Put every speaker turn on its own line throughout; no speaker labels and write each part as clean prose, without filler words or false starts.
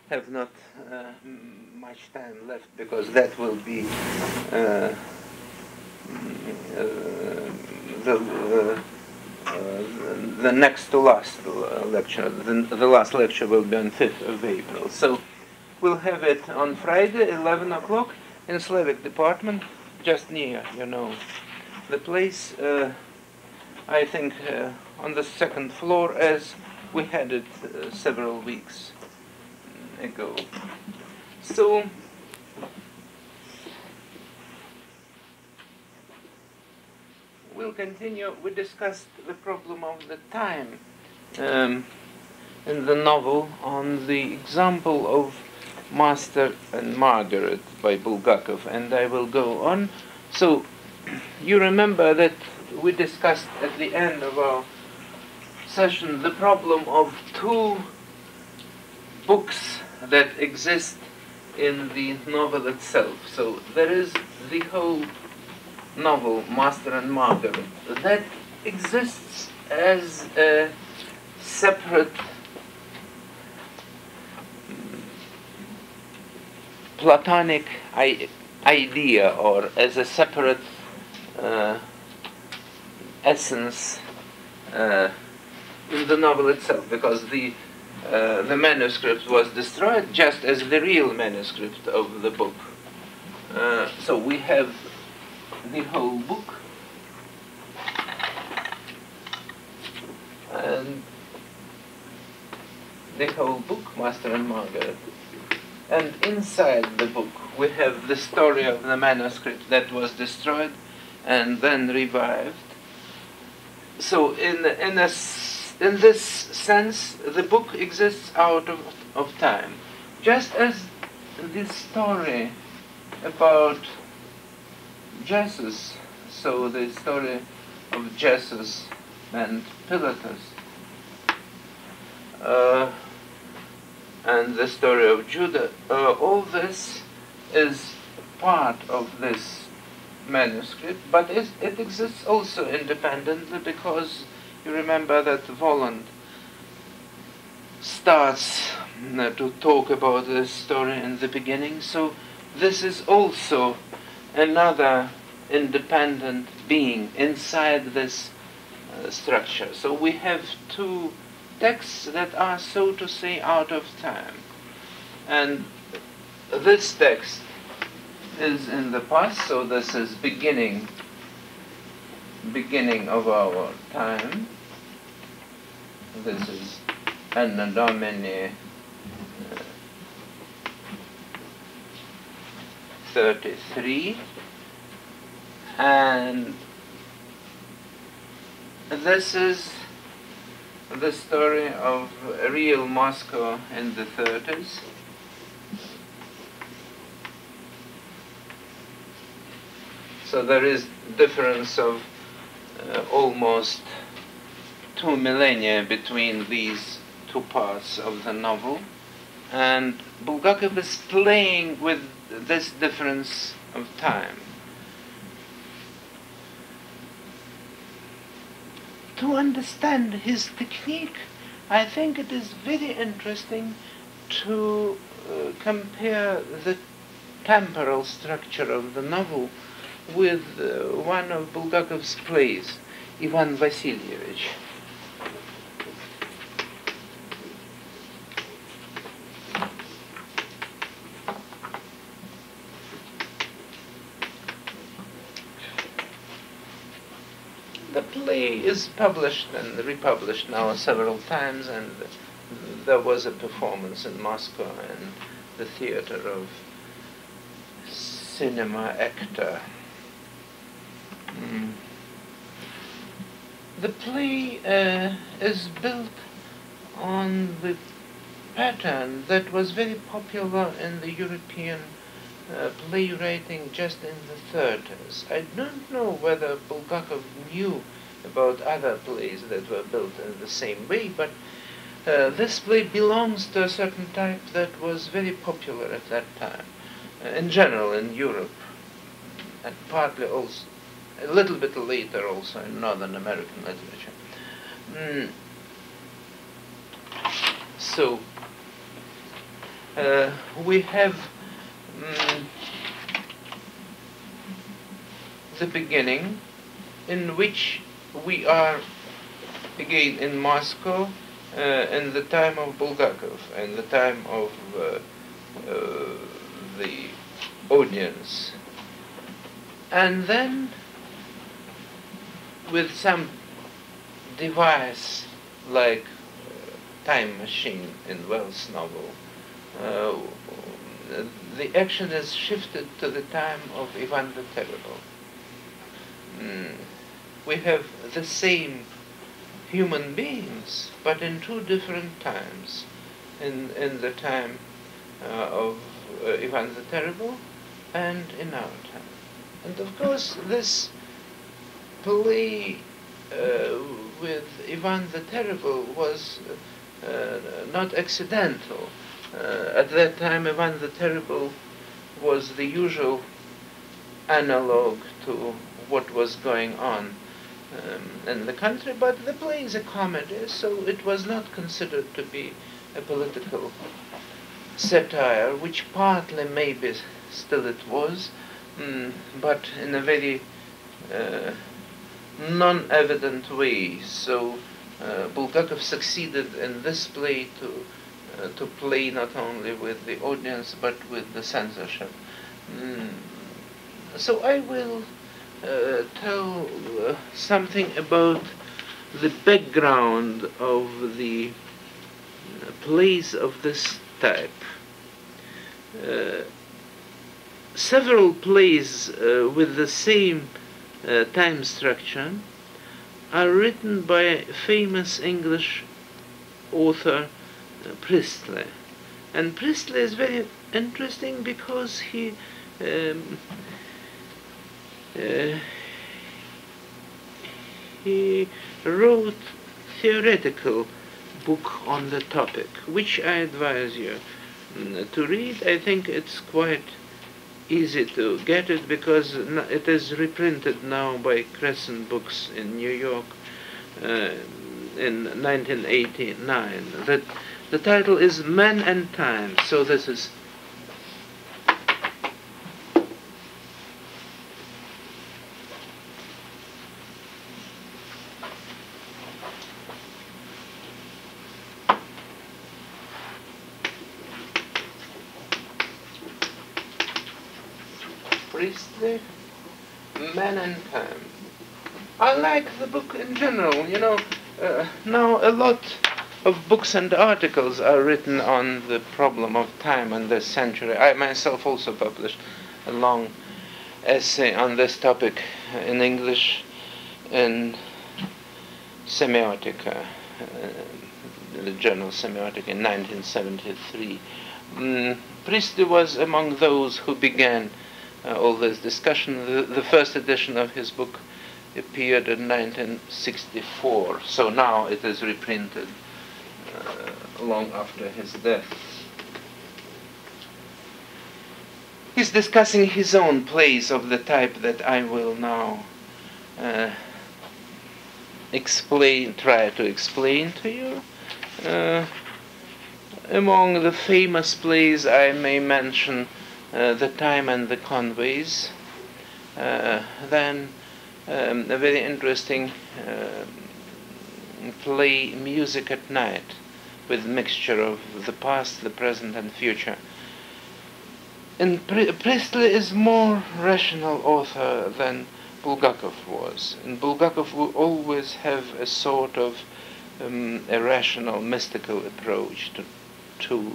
have not much time left, because that will be the next to last lecture. The last lecture will be on 5th of April. So we'll have it on Friday, 11 o'clock, in Slavic department, just near, the place, I think, on the second floor, as we had it several weeks ago. So we'll continue. We discussed the problem of the time in the novel on the example of Master and Margaret by Bulgakov, and I will go on. So you remember that we discussed at the end of our session the problem of two books that exist in the novel itself. So there is the whole novel, Master and Margaret, that exists as a separate Platonic idea, or as a separate essence in the novel itself, because the manuscript was destroyed, just as the real manuscript of the book. So we have the whole book, and the whole book, Master and Margaret. And inside the book we have the story of the manuscript that was destroyed and then revived. So in this sense, the book exists out of time, just as the story about Jesus, so the story of Jesus and Pilatus, and the story of Judah, all this is part of this manuscript, but it exists also independently, because you remember that Volland starts to talk about this story in the beginning. So this is also another independent being inside this structure. So we have two texts that are, so to say, out of time. And this text is in the past, so this is beginning of our time. This is Anno Domini 33, and this is the story of real Moscow in the 30s. So there is difference of almost 2 millennia between these two parts of the novel, and Bulgakov is playing with this difference of time. To understand his technique, I think it is very interesting to compare the temporal structure of the novel with one of Bulgakov's plays, Ivan Vasilievich. The play is published and republished now several times, and there was a performance in Moscow in the theater of Cinema Actor. The play is built on the pattern that was very popular in the European playwriting just in the 30s. I don't know whether Bulgakov knew about other plays that were built in the same way, but this play belongs to a certain type that was very popular at that time, in general in Europe, and partly also a little bit later also in Northern American literature. So we have the beginning, in which we are again in Moscow in the time of Bulgakov and the time of the audience. And then with some device like time machine in Wells' novel, the action is shifted to the time of Ivan the Terrible. We have the same human beings, but in two different times. In the time of Ivan the Terrible and in our time. And of course this play with Ivan the Terrible was not accidental. At that time Ivan the Terrible was the usual analog to what was going on in the country, but the play is a comedy, so it was not considered to be a political satire, which partly maybe still it was, but in a very non-evident way. So Bulgakov succeeded in this play to play not only with the audience but with the censorship. So I will tell something about the background of the plays of this type. Several plays with the same time structure are written by famous English author Priestley. And Priestley is very interesting because he wrote theoretical book on the topic, which I advise you to read. I think it's quite easy to get it because it is reprinted now by Crescent Books in New York in 1989. The title is Men and Time. So this is Priestley, Men and Time. I like the book in general. You know, now a lot of books and articles are written on the problem of time and this century. I myself also published a long essay on this topic in English in Semiotic, the journal Semiotic in 1973. Priestley was among those who began all this discussion. The first edition of his book appeared in 1964, so now it is reprinted long after his death. He's discussing his own plays of the type that I will now try to explain to you. Among the famous plays I may mention The Time and the Conveys, then a very interesting play, Music at Night, with mixture of the past, the present and future. And Priestley is more rational author than Bulgakov was. And Bulgakov will always have a sort of irrational, mystical approach to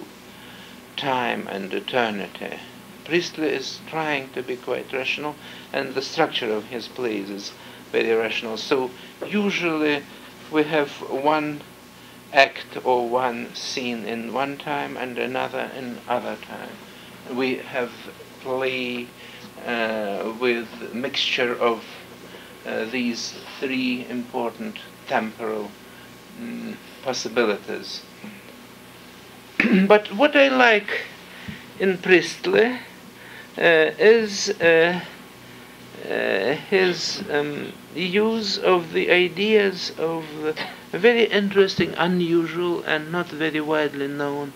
time and eternity. Priestley is trying to be quite rational, and the structure of his plays is very rational. So usually we have one act or one scene in one time and another in other time. We have play with mixture of these three important temporal possibilities. But what I like in Priestley is his use of the ideas of very interesting, unusual, and not very widely known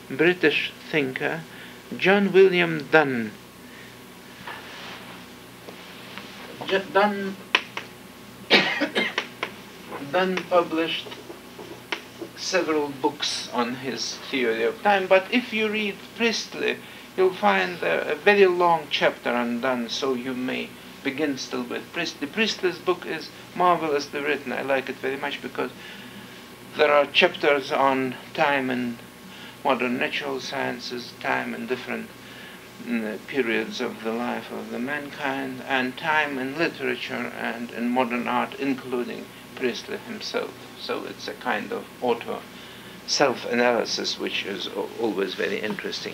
British thinker, John William Dunn. Dunn published several books on his theory of time, but if you read Priestley, you'll find a very long chapter on Dunn, so you may begin still with Priestley. Priestley's book is marvelously written. I like it very much because there are chapters on time in modern natural sciences, time in different periods of the life of the mankind, and time in literature and in modern art, including Priestley himself. So it's a kind of self-analysis, which is always very interesting.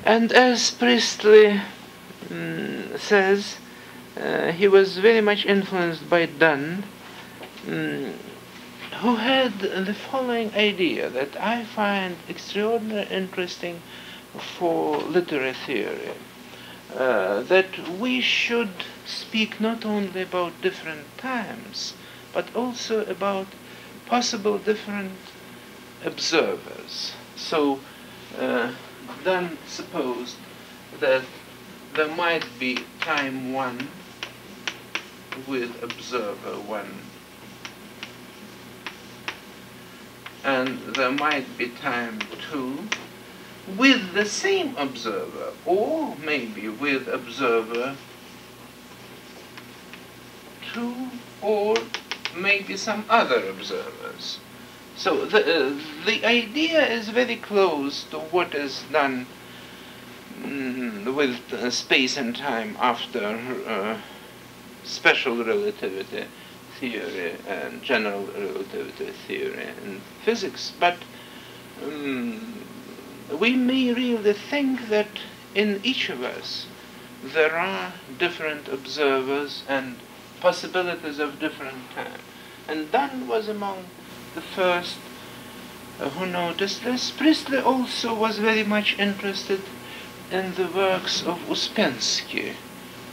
And as Priestley says, he was very much influenced by Dunn, who had the following idea that I find extraordinarily interesting for literary theory, that we should speak not only about different times, but also about possible different observers. So Dunn supposed that there might be time 1 with observer 1, and there might be time 2 with the same observer, or maybe with observer 2, or maybe some other observers. So the idea is very close to what is done with space and time after special relativity theory and general relativity theory in physics. But we may really think that in each of us there are different observers and possibilities of different time. And Dunn was among the first who noticed this. Priestley also was very much interested in the works of Ouspensky,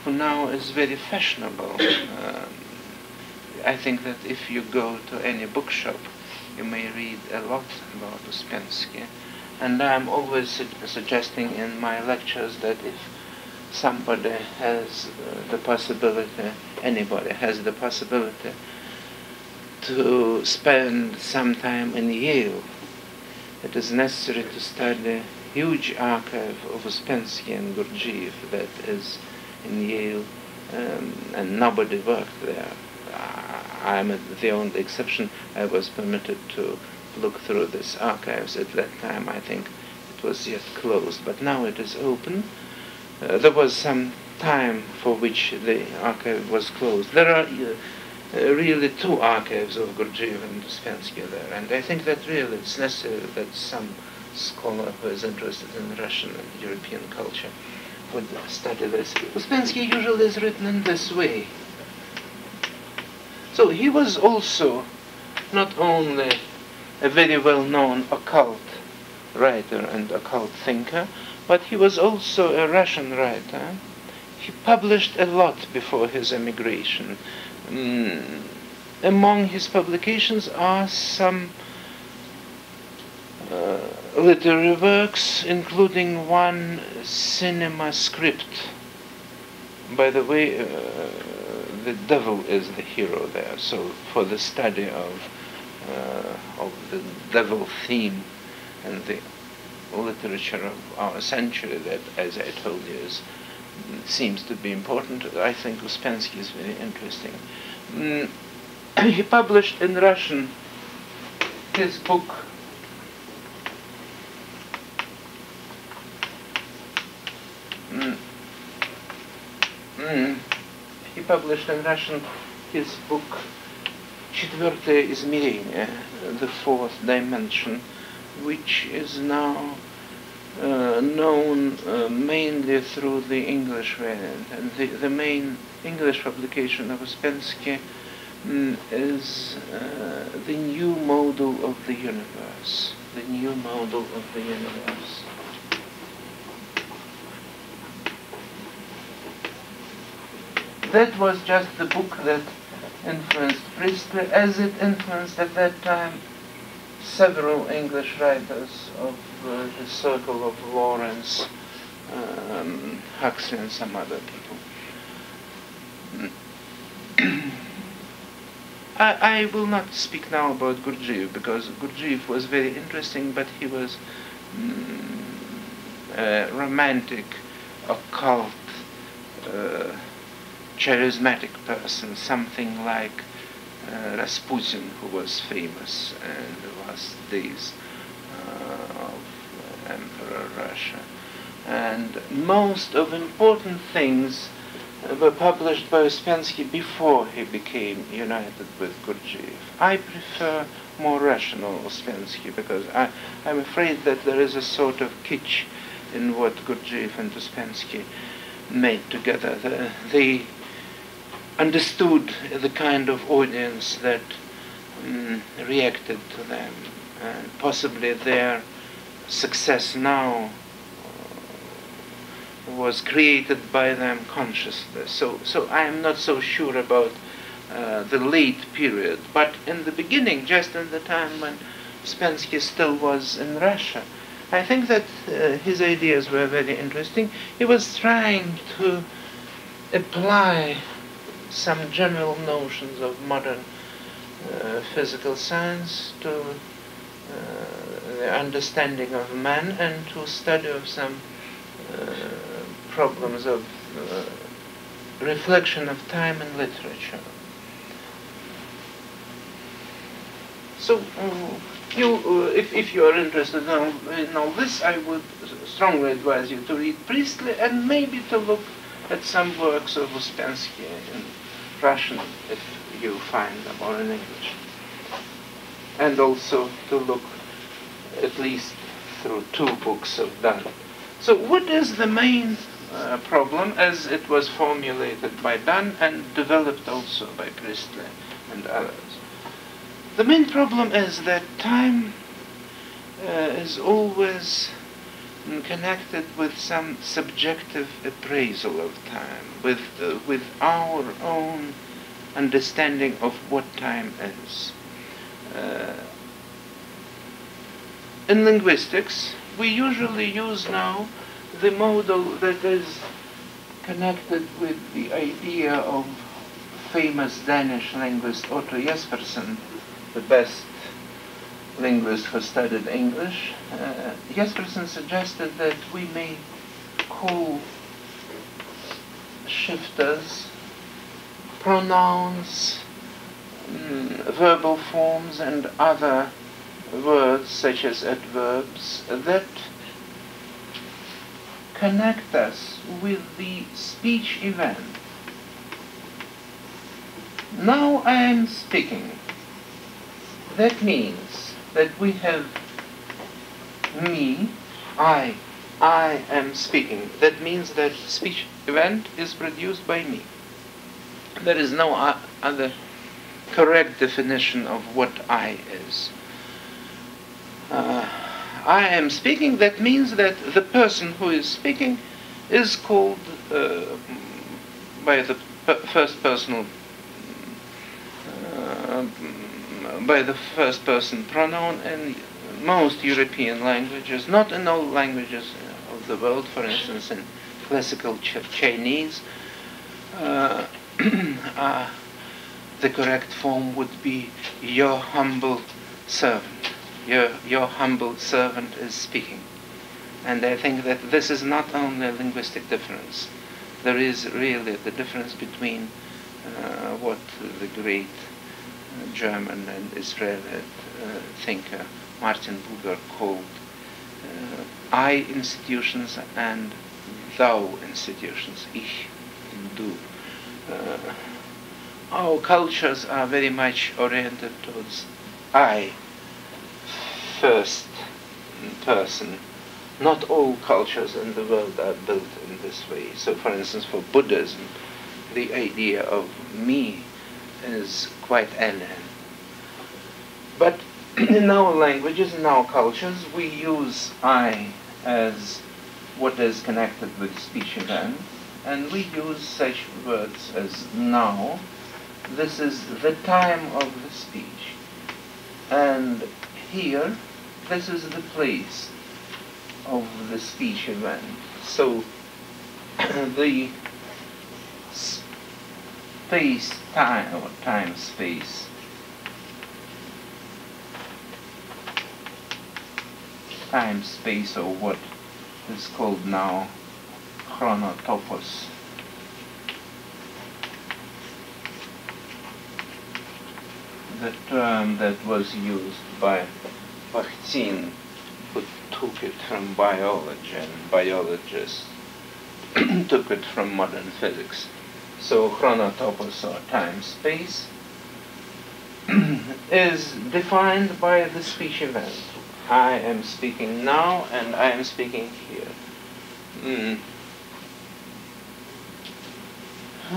who now is very fashionable. I think that if you go to any bookshop, you may read a lot about Ouspensky. And I'm always suggesting in my lectures that if somebody has the possibility, anybody has the possibility to spend some time in Yale, it is necessary to study a huge archive of Ouspensky and Gurdjieff that is in Yale, and nobody worked there. I'm the only exception. I was permitted to look through these archives. At that time, I think it was yet closed, but now it is open. There was some time for which the archive was closed. There are really 2 archives of Gurdjieff and Ouspensky there, and I think that really it's necessary that some scholar who is interested in Russian and European culture would study this. Ouspensky usually is written in this way. So he was also not only a very well-known occult writer and occult thinker, but he was also a Russian writer. He published a lot before his emigration. Among his publications are some literary works, including one cinema script. By the way, the devil is the hero there, so for the study of the devil theme and the literature of our century, that, as I told you, seems to be important, I think Ouspensky is very interesting. He published in Russian his book «Четвертое измерение», the fourth dimension, which is now known mainly through the English variant. And the main English publication of Ouspensky is The New Model of the Universe. The New Model of the Universe. That was just the book that influenced Priestley, as it influenced at that time several English writers of the circle of Lawrence, Huxley, and some other people. I will not speak now about Gurdjieff, because Gurdjieff was very interesting, but he was a romantic, occult, charismatic person, something like Rasputin, who was famous in the last days of Emperor Russia. And most of important things were published by Ouspensky before he became united with Gurdjieff. I prefer more rational Ouspensky, because I'm afraid that there is a sort of kitsch in what Gurdjieff and Ouspensky made together. They understood the kind of audience that reacted to them, and possibly their success now was created by them consciously. So I am not so sure about the late period, but in the beginning, just in the time when Ouspensky still was in Russia, I think that his ideas were very interesting. He was trying to apply some general notions of modern physical science to the understanding of man, and to study of some problems of reflection of time in literature. So, if you are interested in all this, I would strongly advise you to read Priestley, and maybe to look at some works of Ouspensky in Russian, if you find them, or in English. And also to look at least through 2 books of Donne. So what is the main problem, as it was formulated by Donne and developed also by Priestley and others? The main problem is that time is always connected with some subjective appraisal of time, with our own understanding of what time is. In linguistics, we usually use now the model that is connected with the idea of famous Danish linguist Otto Jespersen, the best linguist who studied English. Jespersen suggested that we may call shifters, pronouns, verbal forms, and other words such as adverbs that connect us with the speech event. Now I am speaking. That means that we have me, I am speaking. That means that speech event is produced by me. There is no other correct definition of what I is. I am speaking. That means that the person who is speaking is called by the first person pronoun in most European languages, not in all languages of the world. For instance, in classical Chinese, the correct form would be your humble servant. Your humble servant is speaking. And I think that this is not only a linguistic difference. There is really the difference between what the great German and Israeli thinker Martin Buber called I institutions and thou institutions, ich and du. Our cultures are very much oriented towards I, first person. Not all cultures in the world are built in this way. So, for instance, for Buddhism, the idea of me is quite alien. But in our languages, in our cultures, we use I as what is connected with speech event, and we use such words as now. This is the time of the speech. And here, this is the place of the speech event. So the space-time, or time-space, time-space, or what is called now chronotopos, the term that was used by Bakhtin, who took it from biology, and biologists took it from modern physics. So chronotopos, or time-space, is defined by the speech event. I am speaking now, and I am speaking here.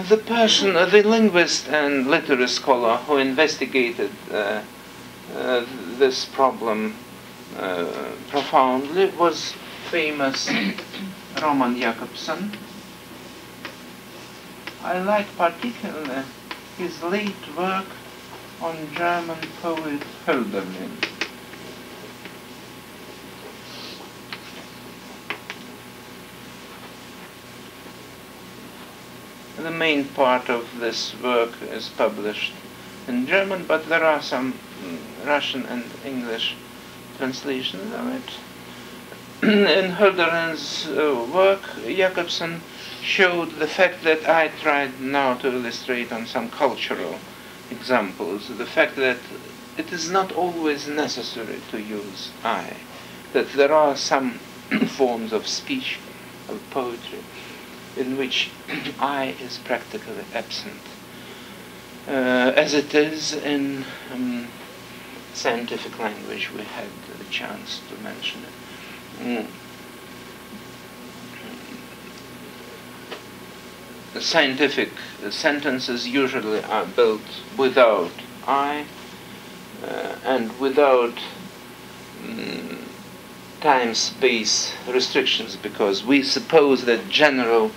The person, the linguist and literary scholar who investigated this problem profoundly was famous Roman Jakobson. I like particularly his late work on German poet Hölderlin. The main part of this work is published in German, but there are some Russian and English translations of it. In Hölderlin's work, Jakobson showed the fact that I tried now to illustrate on some cultural examples, the fact that it is not always necessary to use I, that there are some forms of speech, of poetry, in which I is practically absent, as it is in scientific language. We had the chance to mention it. Scientific sentences usually are built without I and without time-space restrictions, because we suppose that general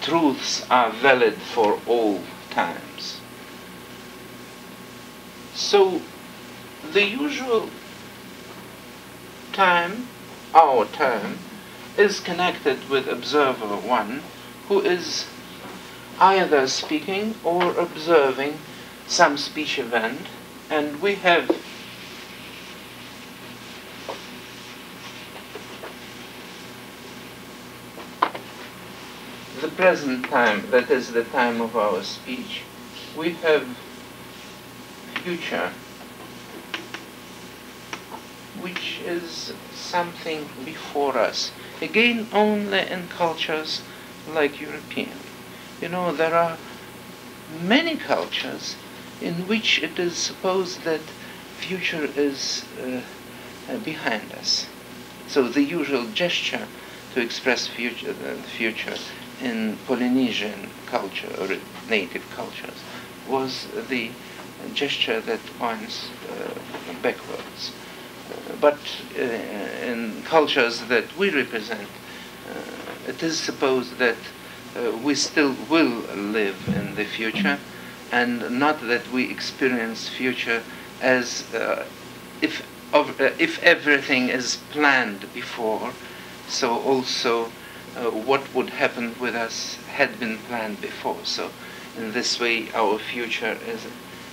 truths are valid for all times. So the usual time, our time, is connected with observer 1, who is either speaking or observing some speech event, and we have the present time, that is the time of our speech. We have future, which is something before us. Again, only in cultures like European. You know, there are many cultures in which it is supposed that future is behind us. So the usual gesture to express future in Polynesian culture or native cultures was the gesture that points backwards. But in cultures that we represent, it is supposed that we still will live in the future, and not that we experience future as if everything is planned before, so also what would happen with us had been planned before. So in this way our future is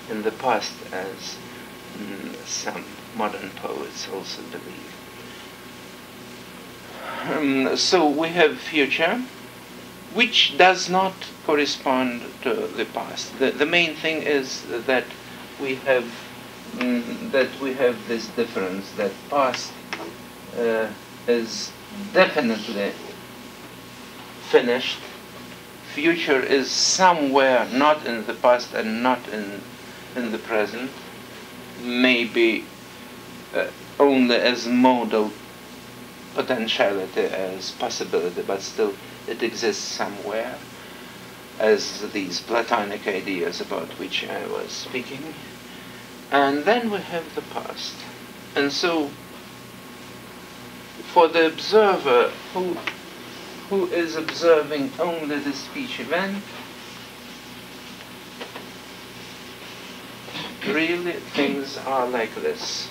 in the past, as some modern poets also believe. So we have future, which does not correspond to the past. The main thing is that we have this difference, that past is definitely finished. Future is somewhere not in the past and not in the present, maybe only as modal potentiality, as possibility, but still it exists somewhere, as these Platonic ideas about which I was speaking. And then we have the past. And so for the observer who is observing only the speech event, really things are like this.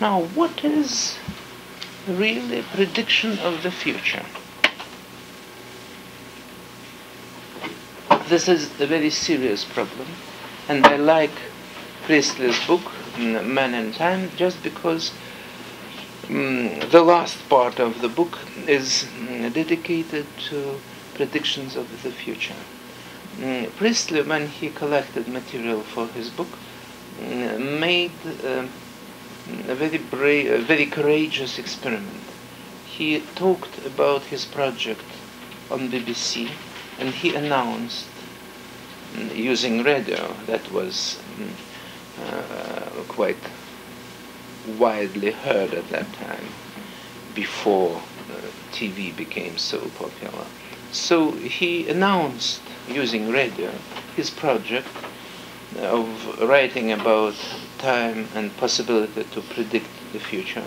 Now, what is really prediction of the future? This is a very serious problem, and I like Priestley's book, Man and Time, just because the last part of the book is dedicated to predictions of the future. Priestley, when he collected material for his book, made a very courageous experiment. He talked about his project on BBC, and he announced, using radio, that was quite widely heard at that time, before TV became so popular. So he announced, using radio, his project of writing about time and possibility to predict the future.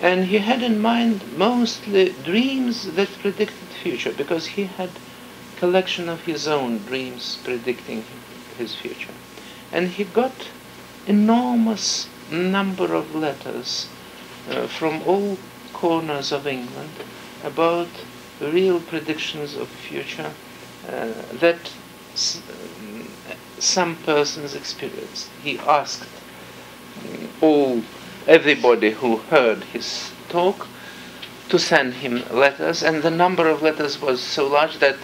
And he had in mind mostly dreams that predicted the future, because he had a collection of his own dreams predicting his future. And he got enormous number of letters from all corners of England about real predictions of the future that some persons experienced. He asked everybody who heard his talk to send him letters, and the number of letters was so large that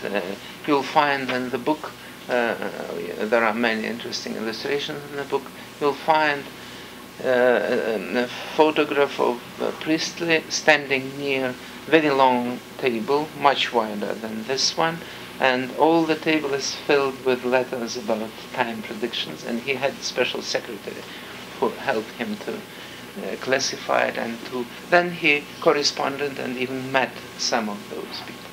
you'll find in the book, there are many interesting illustrations in the book, you'll find a photograph of Priestley standing near a very long table, much wider than this one, and all the table is filled with letters about time predictions, and he had a special secretary who helped him to classify it, and then he corresponded and even met some of those people.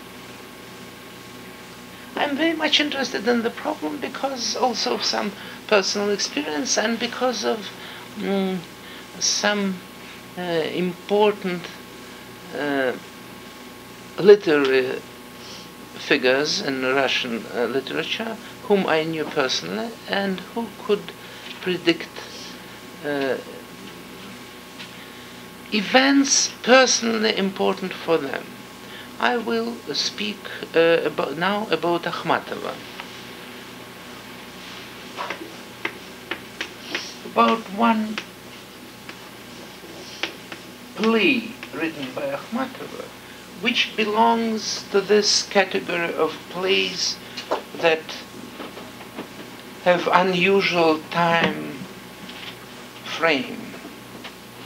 I'm very much interested in the problem because also of some personal experience, and because of some important literary figures in Russian literature whom I knew personally and who could predict events personally important for them. I will speak now about Akhmatova. About one play written by Akhmatova, which belongs to this category of plays that have unusual time frame,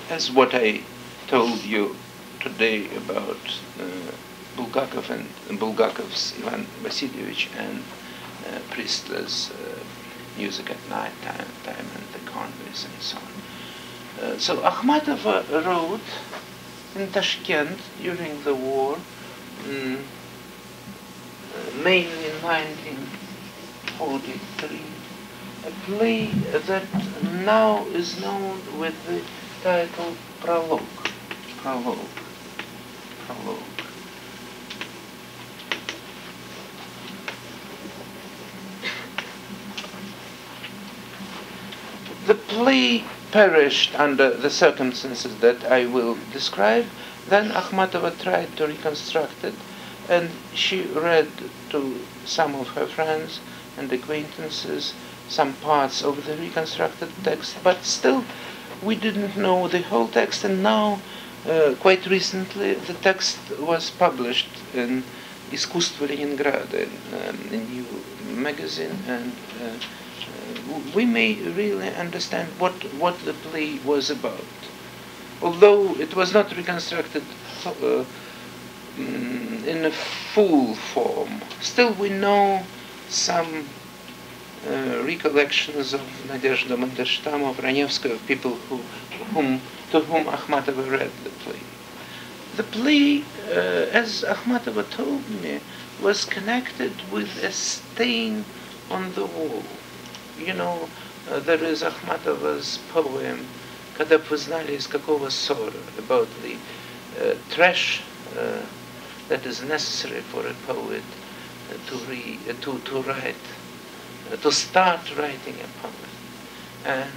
as what I told you today about Bulgakov and Bulgakov's Ivan Vasilievich and Priestley's Music at Night Time and the Conveys and so on. So Akhmatova wrote in Tashkent during the war, mainly in 1943, a play that now is known with the title Prologue. The play perished under the circumstances that I will describe. Then Akhmatova tried to reconstruct it, and she read to some of her friends and acquaintances some parts of the reconstructed text, but still we didn't know the whole text, and now, quite recently, the text was published in Искусство Leningrada, a new magazine, and we may really understand what the play was about. Although it was not reconstructed in a full form, still we know some recollections of Nadezhda Mandelstam, of Ranevskoy, of people to whom Akhmatova read the play. The play, as Akhmatova told me, was connected with a stain on the wall. You know, there is Akhmatova's poem «Когда б вы знали, из какого ссора», about the trash that is necessary for a poet to write, to start writing a poem. And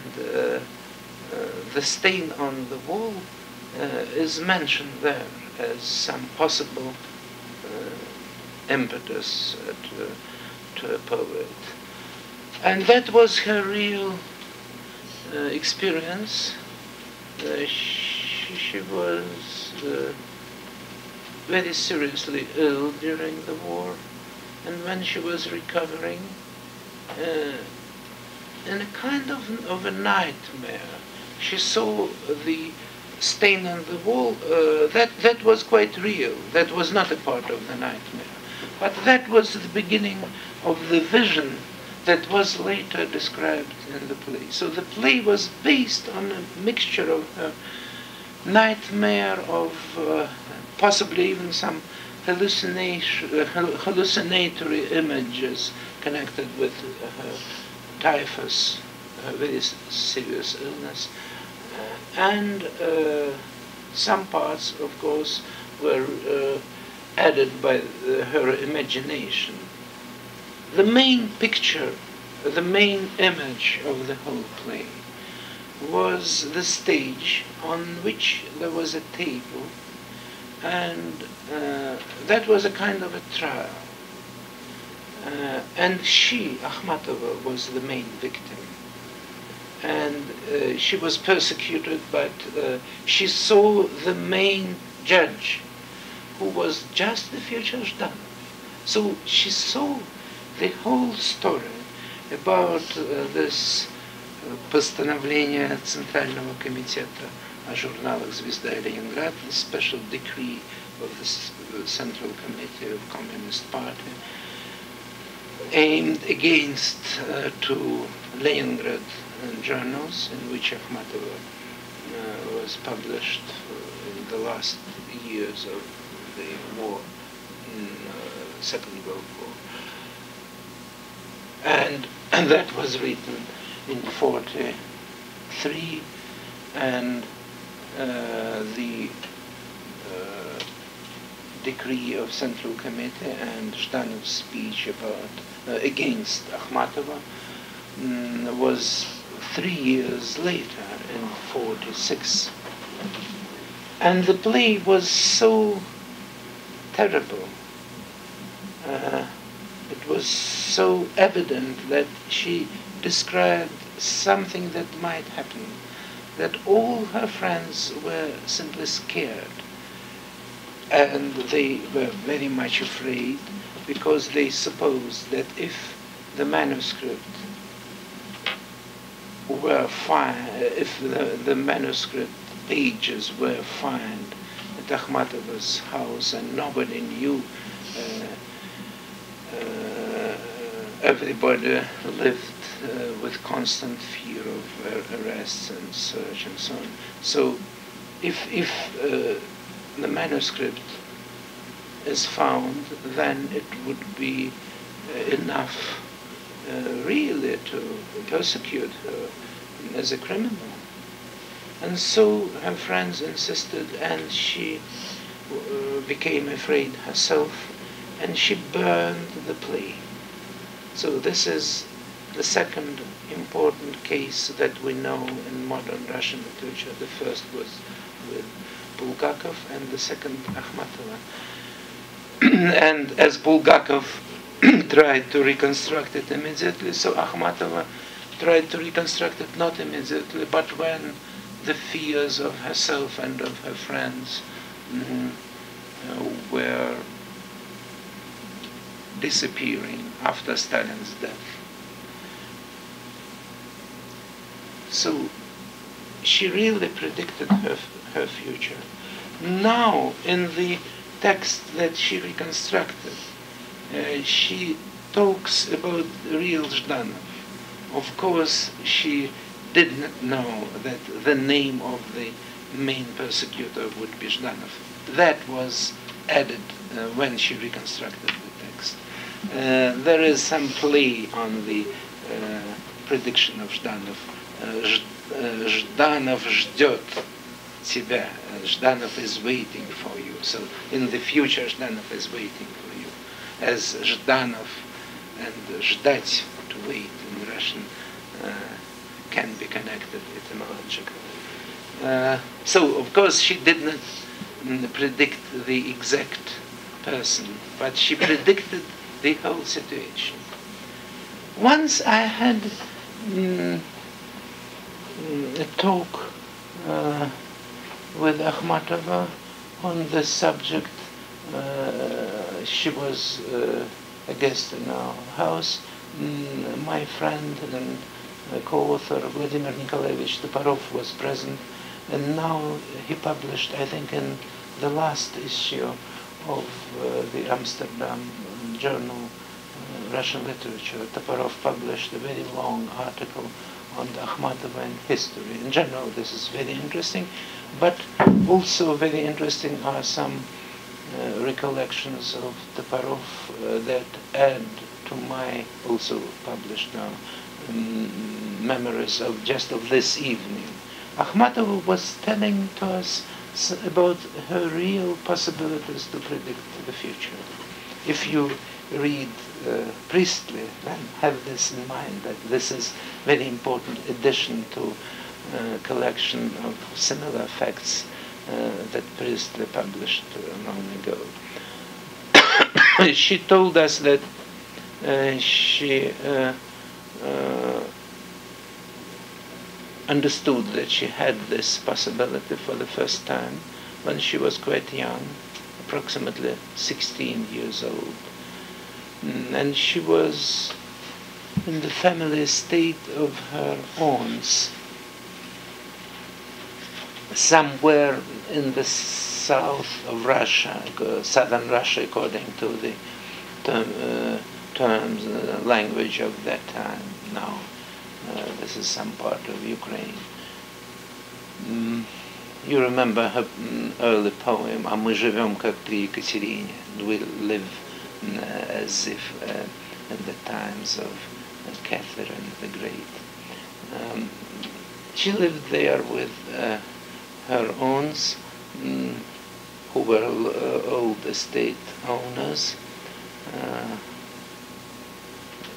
the stain on the wall is mentioned there as some possible impetus to a poet. And that was her real experience. She was very seriously ill during the war, and when she was recovering, in a kind of a nightmare, she saw the stain on the wall. That was quite real. That was not a part of the nightmare. But that was the beginning of the vision that was later described in the play. So the play was based on a mixture of nightmare, of possibly even some hallucinatory images connected with typhus, a very serious illness, and some parts, of course, were added by her imagination. The main picture, the main image of the whole play was the stage on which there was a table, and that was a kind of a trial. And she, Akhmatova, was the main victim. And she was persecuted, but she saw the main judge, who was just the future Zhdanov. So she saw the whole story about this постановление Центрального комитета о журналах «Звезда» и «Ленинград», the special decree of the Central Committee of Communist Party, aimed against two Leningrad journals in which Akhmatova was published in the last years of the war, in Second World War. And that was written in 1943, and the decree of Central Committee and Zhdanov's speech about against Akhmatova was 3 years later, in 1946. And the play was so terrible. It was so evident that she described something that might happen, that all her friends were simply scared. And they were very much afraid, because they supposed that if the manuscript were if the manuscript pages were found at Akhmatova's house and nobody knew, everybody lived with constant fear of arrests and search and so on. So if the manuscript is found, then it would be enough really to persecute her as a criminal. And so her friends insisted, and she became afraid herself, and she burned the play. So this is the second important case that we know in modern Russian literature. The first was with Bulgakov, and the second Akhmatova. And as Bulgakov tried to reconstruct it immediately, so Akhmatova tried to reconstruct it not immediately, but when the fears of herself and of her friends were disappearing after Stalin's death. So she really predicted her future. Now, in the text that she reconstructed, she talks about real Zhdanov. Of course, she did not know that the name of the main persecutor would be Zhdanov. That was added when she reconstructed the text. There is some play on the prediction of Zhdanov. Zhdanov ждет тебя. Zhdanov is waiting for you. So in the future, Zhdanov is waiting for you. As Zhdanov and ждать, to wait in Russian, can be connected etymologically. So, of course, she did not predict the exact person, but she predicted the whole situation. Once I had a talk with Akhmatova on this subject. She was a guest in our house. My friend and co-author Vladimir Nikolaevich Toporov was present, and now he published, I think, in the last issue of the Amsterdam journal, Russian Literature, Toporov published a very long article on the Akhmatova and history. In general, this is very interesting, but also very interesting are some recollections of Toporov that add to my also published now memories of just of this evening. Akhmatova was telling to us about her real possibilities to predict the future. If you read Priestley, then have this in mind, that this is very important addition to a collection of similar facts that Priestley published long ago. She told us that she understood that she had this possibility for the first time when she was quite young, approximately 16 years old. And she was in the family estate of her aunts, somewhere in the south of Russia, southern Russia, according to the terms, language of that time. Now, this is some part of Ukraine. You remember her early poem, «А мы живем как при Екатерине», we live as if in the times of Catherine the Great. She lived there with her aunts, who were old estate owners,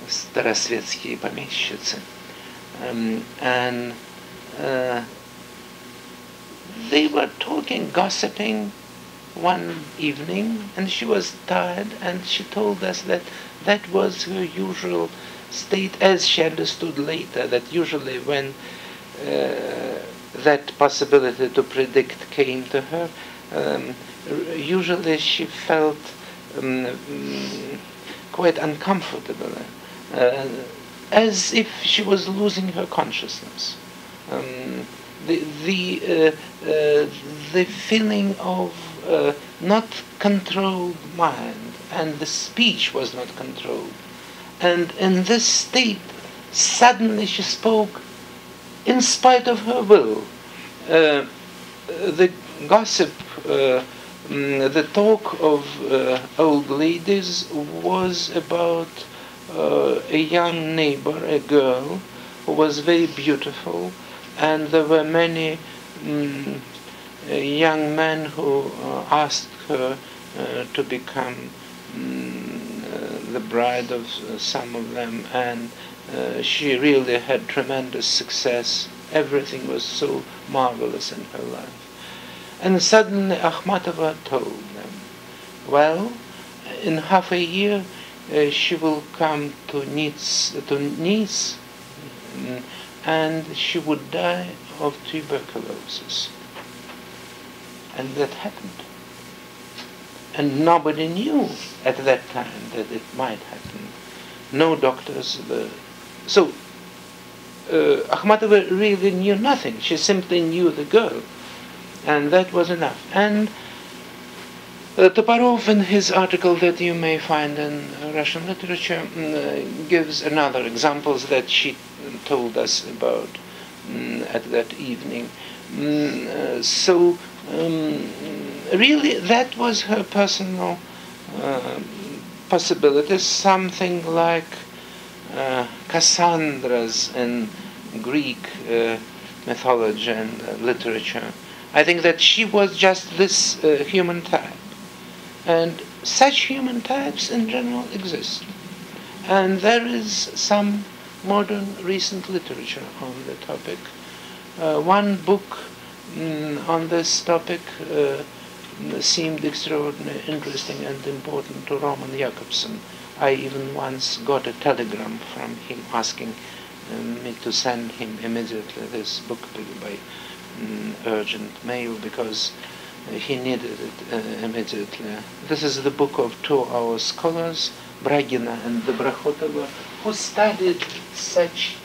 старосветские помещицы, and they were talking, gossiping one evening, and she was tired, and she told us that that was her usual state, as she understood later, that usually when that possibility to predict came to her, usually she felt quite uncomfortable, as if she was losing her consciousness. The feeling of not controlled mind, and the speech was not controlled. And in this state, suddenly she spoke in spite of her will. The gossip, the talk of old ladies was about a young neighbor, a girl, who was very beautiful, and there were many young men who asked her to become the bride of some of them, and she really had tremendous success. Everything was so marvelous in her life. And suddenly Akhmatova told them, well, in half a year she will come to Nice, and she would die of tuberculosis. And that happened. And nobody knew at that time that it might happen. No doctors. So Akhmatova really knew nothing. She simply knew the girl. And that was enough. And Toporov, in his article that you may find in Russian Literature, gives another examples that she told us about at that evening. So really that was her personal possibility, something like Cassandra's in Greek mythology and literature. I think that she was just this human type. And such human types in general exist. And there is some modern recent literature on the topic. One book on this topic seemed extraordinarily interesting and important to Roman Jakobson. I even once got a telegram from him asking me to send him immediately this book by urgent mail because he needed it immediately. This is the book of two of our scholars, Bragina and Dobrakhotova, who studied such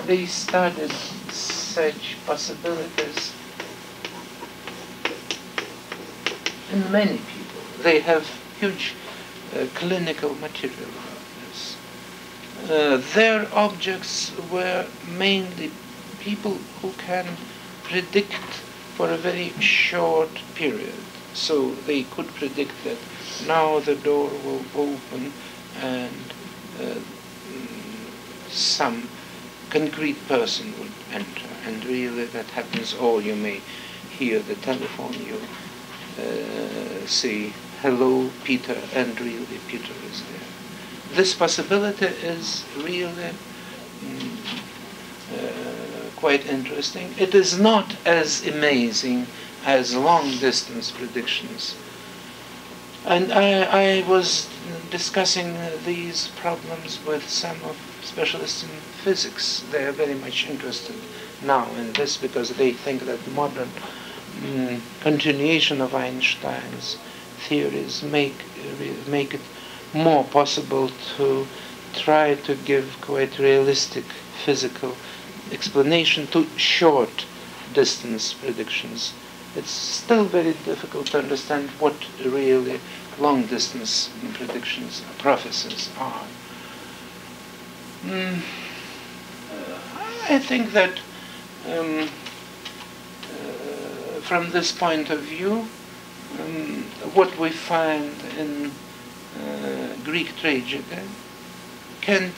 they studied such possibilities in many people. They have huge clinical material about this. Their objects were mainly people who can predict for a very short period. So they could predict that now the door will open and some concrete person would enter, and really that happens. Or you may hear the telephone, you say, "Hello, Peter," and really Peter is there. This possibility is really quite interesting. It is not as amazing as long-distance predictions. And I was discussing these problems with some of specialists in physics. They are very much interested now in this because they think that modern continuation of Einstein's theories make it more possible to try to give quite realistic physical explanation to short distance predictions. It's still very difficult to understand what really long distance predictions, prophecies are. I think that from this point of view, what we find in Greek tragedy can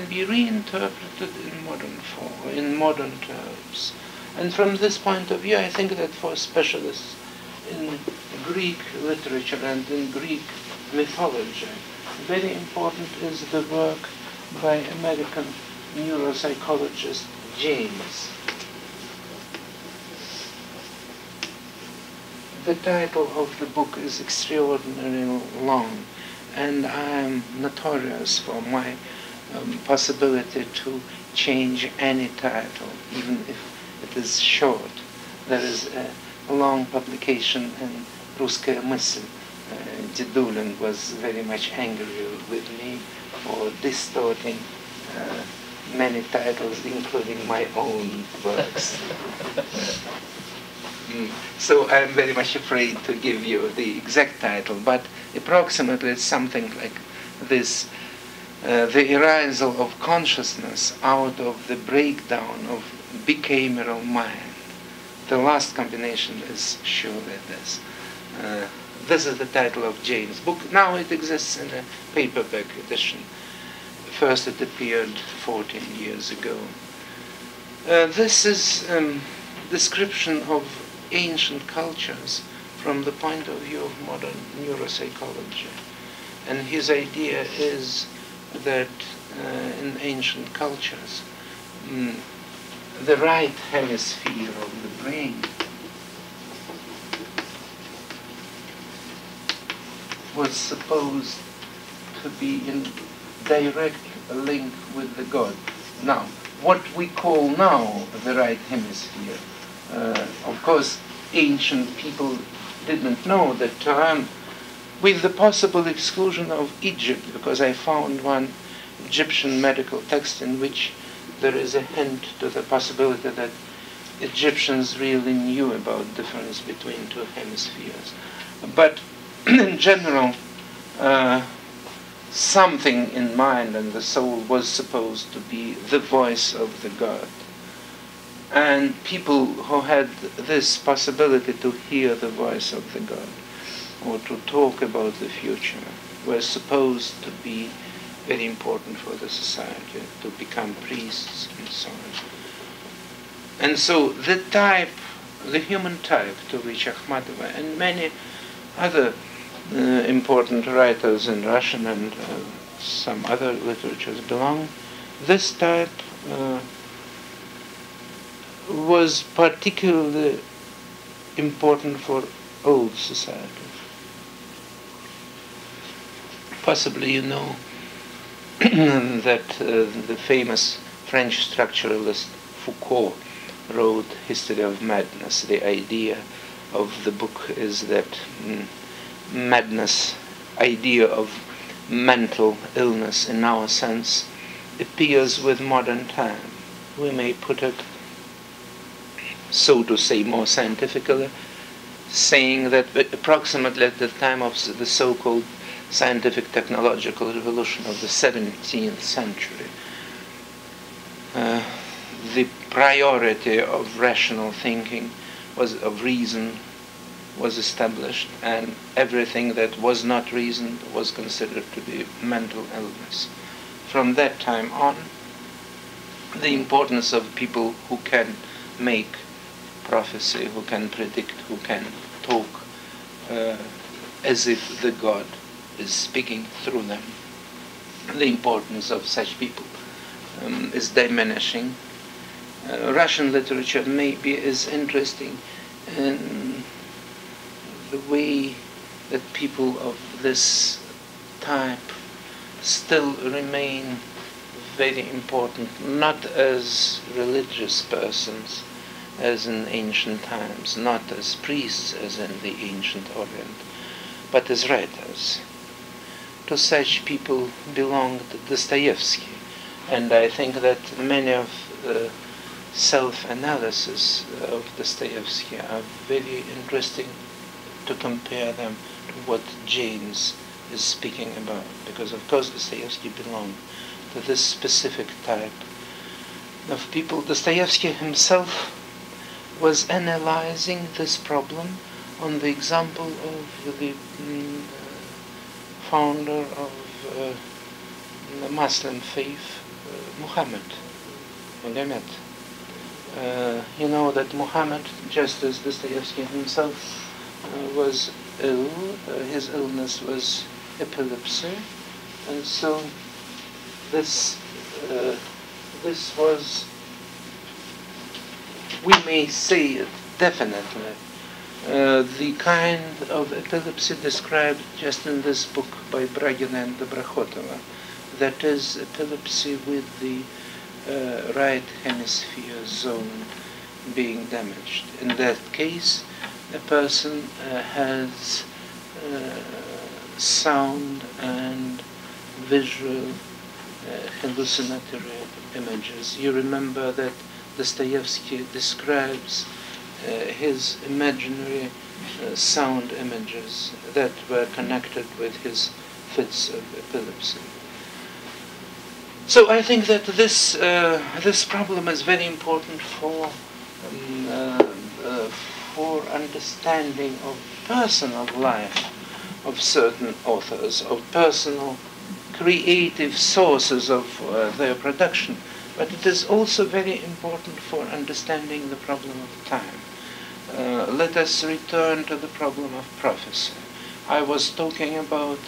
be reinterpreted in modern terms. And from this point of view, I think that for specialists in Greek literature and in Greek mythology, very important is the work by American neuropsychologist James. The title of the book is extraordinarily long, and I am notorious for my possibility to change any title, even if it is short. There is a long publication in Русская мысль. Didulin was very much angry with me for distorting many titles, including my own works. So I'm very much afraid to give you the exact title, but approximately it's something like this. The arisal of consciousness out of the breakdown of bicameral mind. The last combination is surely this. This is the title of James' book. Now it exists in a paperback edition. First it appeared 14 years ago. This is description of ancient cultures from the point of view of modern neuropsychology. And his idea is that in ancient cultures, the right hemisphere of the brain was supposed to be in direct link with the God. Now, what we call now the right hemisphere, of course, ancient people didn't know the term, with the possible exclusion of Egypt, because I found one Egyptian medical text in which there is a hint to the possibility that Egyptians really knew about the difference between two hemispheres. But in general, something in mind and the soul was supposed to be the voice of the God. And people who had this possibility to hear the voice of the God or to talk about the future were supposed to be very important for the society, to become priests and so on. And so the type, the human type to which Akhmatova and many other important writers in Russian and some other literatures belong. This type was particularly important for old societies. Possibly you know that the famous French structuralist Foucault wrote History of Madness. The idea of the book is that madness, idea of mental illness in our sense, appears with modern time. We may put it, so to say, more scientifically, saying that approximately at the time of the so-called scientific technological revolution of the 17th century, the priority of rational thinking, of reason, was established, and everything that was not reason was considered to be mental illness. From that time on, the importance of people who can make prophecy, who can predict, who can talk as if the God is speaking through them, the importance of such people is diminishing. Russian literature maybe is interesting in the way that people of this type still remain very important, not as religious persons as in ancient times, not as priests as in the ancient Orient, but as writers. To such people belonged Dostoevsky, and I think that many of the self-analysis of Dostoevsky are very interesting to compare them to what James is speaking about, because of course Dostoevsky belonged to this specific type of people. Dostoevsky himself was analyzing this problem on the example of the founder of the Muslim faith, Muhammad. You know that Muhammad, just as Dostoevsky himself was ill, his illness was epilepsy, and so this was, we may say it definitely, the kind of epilepsy described just in this book by Bragina and Dobrokhotova, that is epilepsy with the right hemisphere zone being damaged. In that case, a person has sound and visual hallucinatory images. You remember that Dostoevsky describes his imaginary sound images that were connected with his fits of epilepsy. So I think that this problem is very important for understanding of personal life of certain authors, of personal creative sources of their production. But it is also very important for understanding the problem of time. Let us return to the problem of prophecy. I was talking about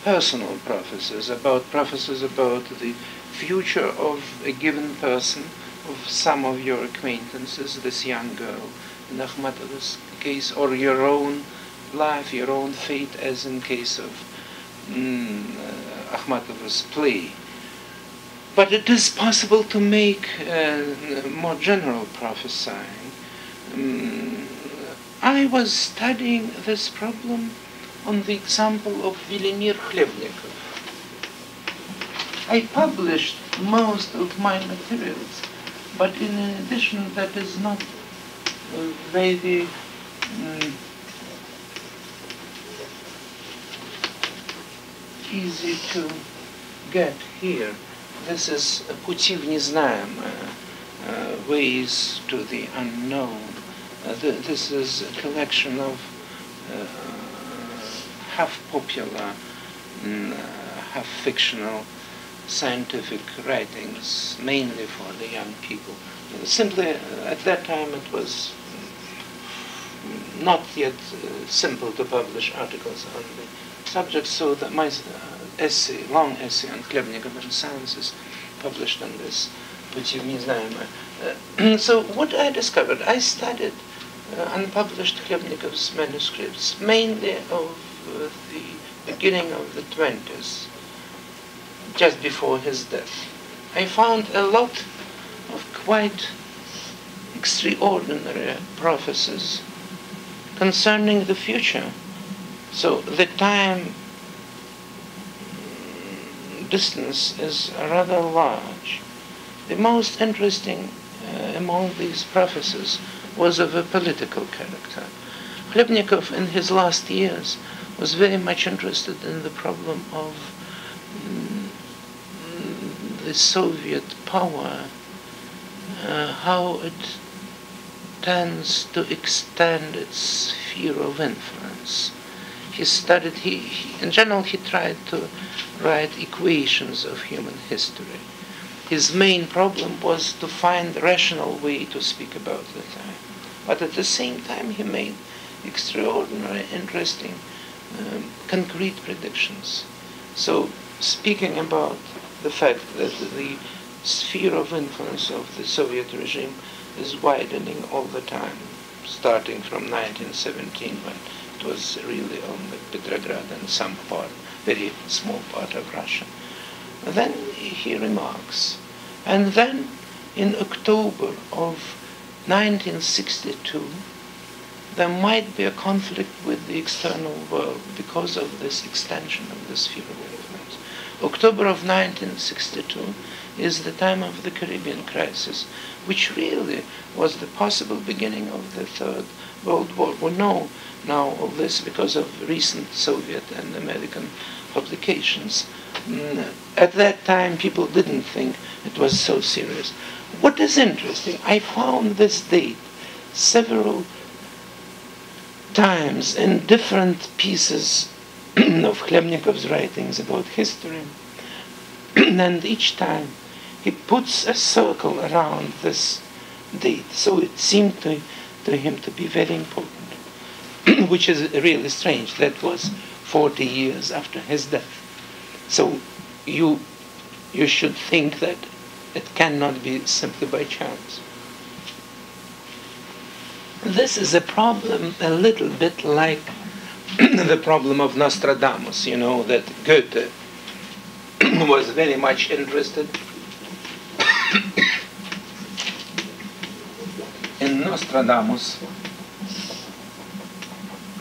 personal prophecies about the future of a given person, of some of your acquaintances, this young girl in Akhmatov's case, or your own life, your own fate, as in case of Akhmatov's play. But it is possible to make more general prophesying. I was studying this problem on the example of Vladimir Ivanov. I published most of my materials, but in addition, that is not very easy to get here. This is Пути в незнаемое, Ways to the Unknown. This is a collection of half popular, half fictional scientific writings, mainly for the young people. Simply, at that time it was not yet simple to publish articles on the subject, so that my essay, long essay on Chlebnikov and sciences, published on this, which means so what I discovered, I studied unpublished Chlebnikov's manuscripts, mainly of the beginning of the 20s, just before his death. I found a lot of quite extraordinary prophecies concerning the future. So the time distance is rather large. The most interesting among these prophecies was of a political character. Chlebnikov in his last years was very much interested in the problem of the Soviet power, how it tends to extend its sphere of influence. He studied, in general, he tried to write equations of human history. His main problem was to find a rational way to speak about the time. But at the same time, he made extraordinary, interesting, concrete predictions. So, speaking about the fact that the sphere of influence of the Soviet regime is widening all the time, starting from 1917, when it was really only Petrograd and some part, very small part of Russia. Then he remarks, and then in October of 1962, there might be a conflict with the external world because of this extension of the sphere of influence. October of 1962 is the time of the Caribbean crisis, which really was the possible beginning of the Third World War. We know now of this because of recent Soviet and American publications. At that time, people didn't think it was so serious. What is interesting, I found this date several times in different pieces of Chlebnikov's writings about history, and each time he puts a circle around this date, so it seemed to him to be very important, which is really strange. That was 40 years after his death. So you should think that it cannot be simply by chance. This is a problem a little bit like the problem of Nostradamus, that Goethe was very much interested in Nostradamus,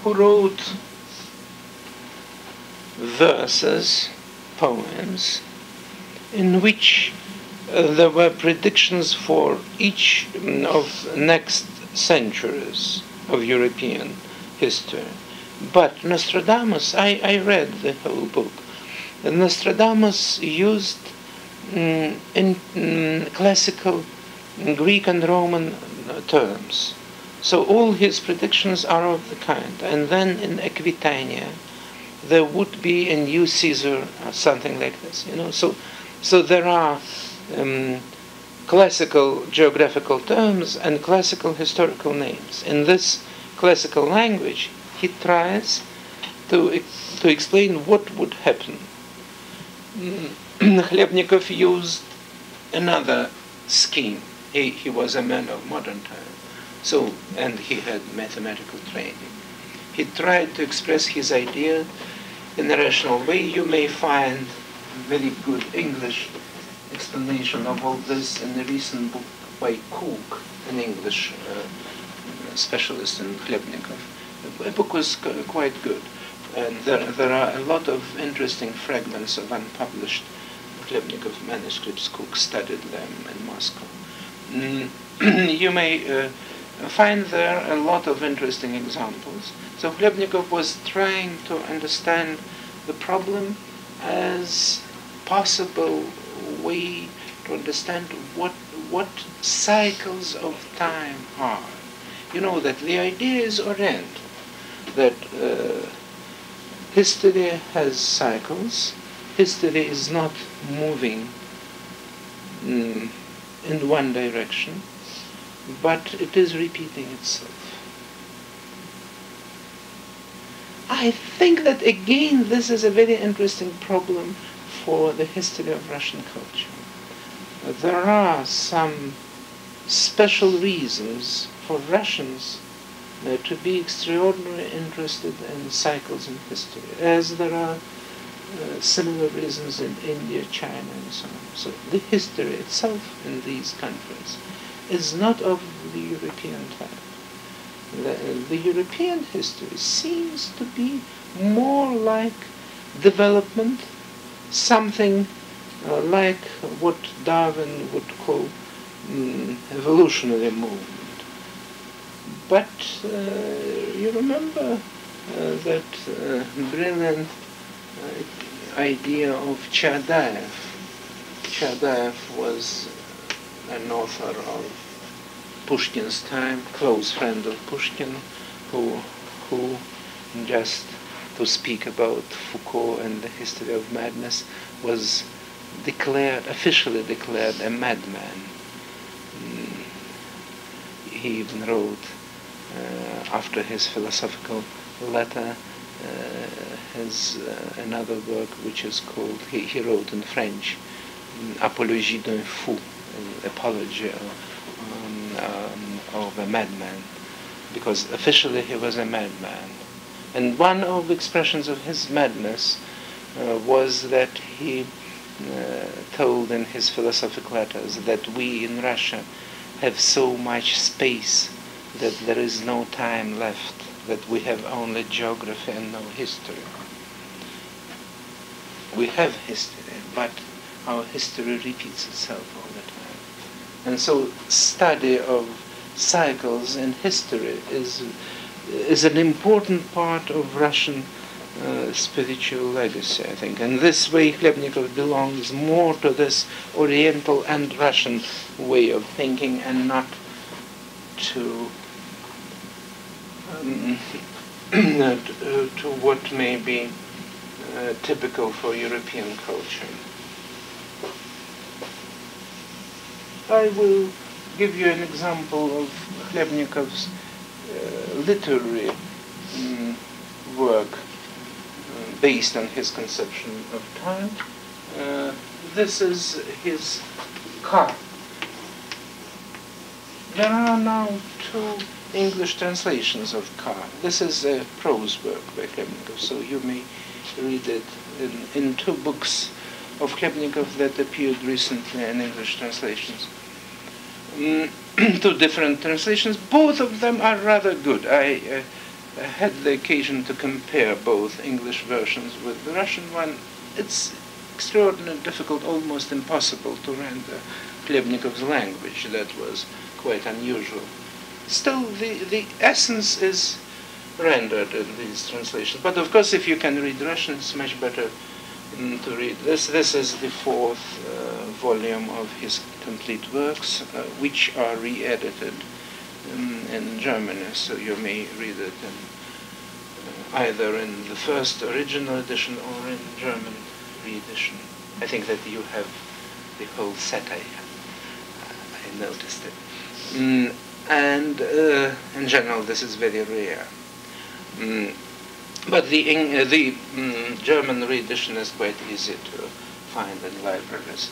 who wrote verses, poems, in which there were predictions for each of next centuries of European history. But Nostradamus, I read the whole book, and Nostradamus used in classical Greek and Roman terms. So all his predictions are of the kind. And then in Aquitania, there would be a new Caesar, or something like this, So there are classical geographical terms and classical historical names. In this classical language, he tries to explain what would happen. Chlebnikov used another scheme. He was a man of modern time, and he had mathematical training. He tried to express his idea in a rational way. You may find very good English explanation of all this in a recent book by Cook, an English specialist in Chlebnikov. The book was quite good, and there are a lot of interesting fragments of unpublished Chlebnikov manuscripts. Cook studied them in Moscow. You may find there a lot of interesting examples. So Chlebnikov was trying to understand the problem as possible way to understand what cycles of time are. That the idea is oriental, that history has cycles. History is not moving in one direction, but it is repeating itself. I think that again this is a very interesting problem for the history of Russian culture. There are some special reasons for Russians to be extraordinarily interested in cycles in history, as there are similar reasons in India, China, and so on. So the history itself in these countries is not of the European type. The European history seems to be more like development, something like what Darwin would call evolutionary movement. But you remember that brilliant idea of Chadaev. Chadaev was an author of Pushkin's time, close friend of Pushkin, who just to speak about Foucault and the history of madness, was officially declared a madman. He even wrote, after his philosophical letter, another work which is called, he wrote in French, Apologie d'un fou, an apology of a madman, because officially he was a madman. And one of the expressions of his madness was that he told in his philosophical letters that we in Russia have so much space that there is no time left, that we have only geography and no history. We have history, but our history repeats itself all the time. And so study of cycles in history is an important part of Russian spiritual legacy, I think. And this way Khlebnikov belongs more to this Oriental and Russian way of thinking, and not to to what may be typical for European culture. I will give you an example of Khlebnikov's literary work based on his conception of time. This is his car. There are now two English translations of Car. This is a prose work by Khlebnikov, so you may read it in two books of Khlebnikov that appeared recently in English translations. Two different translations. Both of them are rather good. I had the occasion to compare both English versions with the Russian one. It's extraordinarily difficult, almost impossible to render Khlebnikov's language. That was quite unusual. Still, the essence is rendered in these translations. But of course, if you can read Russian, it's much better to read this. This is the fourth volume of his complete works, which are re-edited in Germany, so you may read it either in the first original edition or in German re-edition. I think that you have the whole satire. I noticed it. And in general, this is very rare. But the German re-edition is quite easy to find in libraries.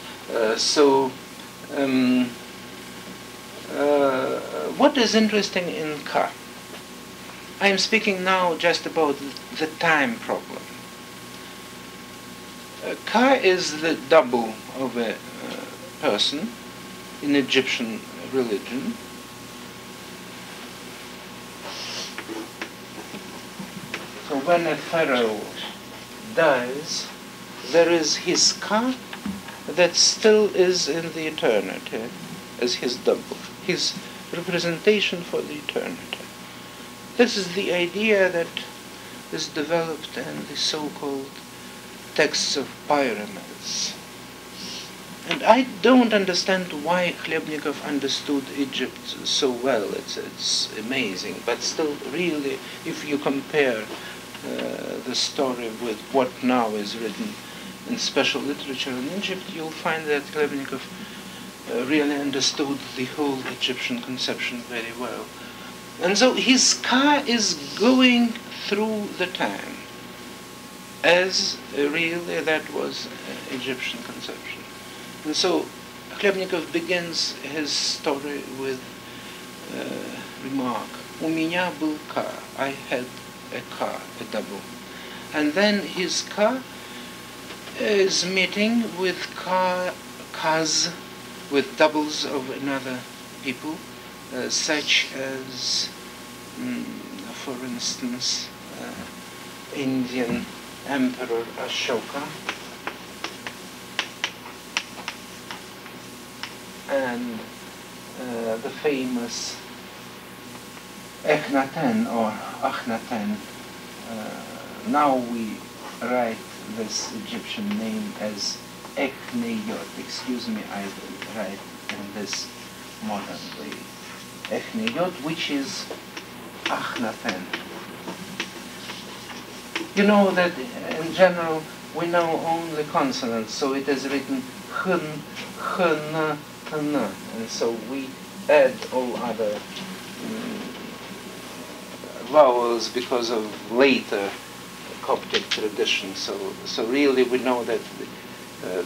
What is interesting in Ka? I am speaking now just about the time problem. Ka is the double of a person in Egyptian religion. So when a pharaoh dies, there is his Ka that still is in the eternity as his double, his representation for the eternity. This is the idea that is developed in the so-called texts of pyramids. And I don't understand why Khlebnikov understood Egypt so well. It's amazing. But still, really, if you compare the story with what now is written in special literature in Egypt, you'll find that Khlebnikov really understood the whole Egyptian conception very well. And so his car is going through the time, as really that was Egyptian conception. And so Hlyebnikov begins his story with remark, "У меня был car, I had a car, a double." And then his car is meeting with cars, with doubles of another people, such as, for instance, Indian Emperor Ashoka and the famous Echnaten or Achnaten. Now we write this Egyptian name as Echneyot. Excuse me, I will write in this modern way. Echneyot, which is Achnaten. You know that in general we know only consonants, so it is written Hun, Hun, Hun, and so we add all other vowels because of later Coptic tradition. So really we know that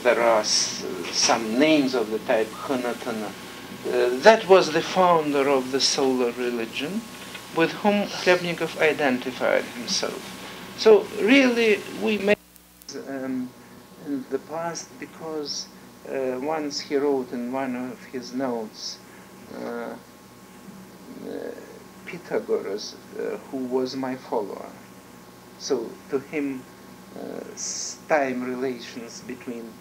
there are some names of the type Hunatana. That was the founder of the solar religion, with whom Hlyebnikov identified himself. So really we made in the past because once he wrote in one of his notes, Pythagoras, who was my follower. So to him, time relations between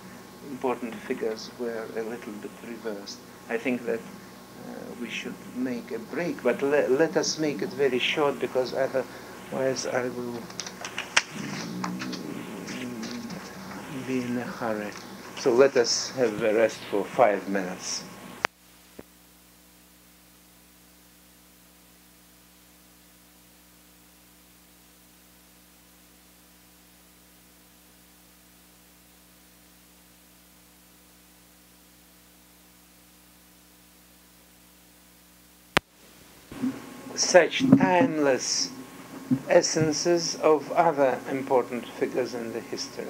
important figures were a little bit reversed. I think that we should make a break, but let us make it very short, because otherwise I will be in a hurry. So let us have a rest for 5 minutes. Such timeless essences of other important figures in the history.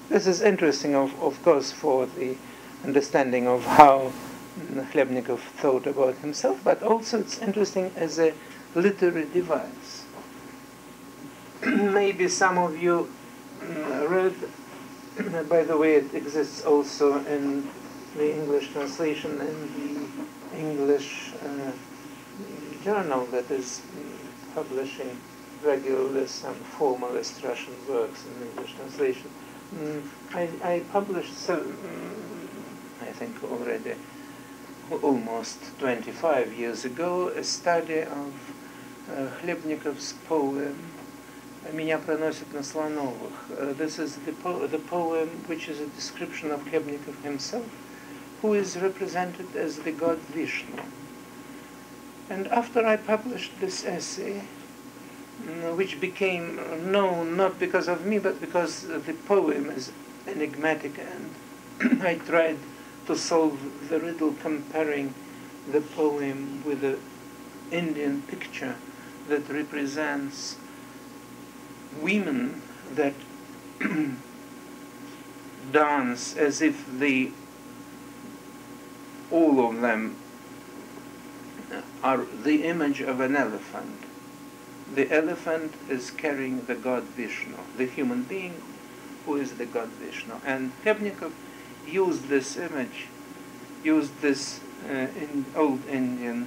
This is interesting, of course, for the understanding of how Hlyebnikov thought about himself, but also it's interesting as a literary device. Maybe some of you read, by the way, it exists also in the English translation in the English journal that is publishing regularly some formalist Russian works in English translation. I published, I think already almost 25 years ago, a study of Hlyebnikov's poem «Меня проносят на слоновых». This is the poem which is a description of Hlyebnikov himself, who is represented as the god Vishnu. And after I published this essay, which became known not because of me, but because the poem is enigmatic, and I tried to solve the riddle comparing the poem with the Indian picture that represents women that dance as if all of them are the image of an elephant. The elephant is carrying the god Vishnu, the human being who is the god Vishnu. And Hlyebnikov used this image, used this in old Indian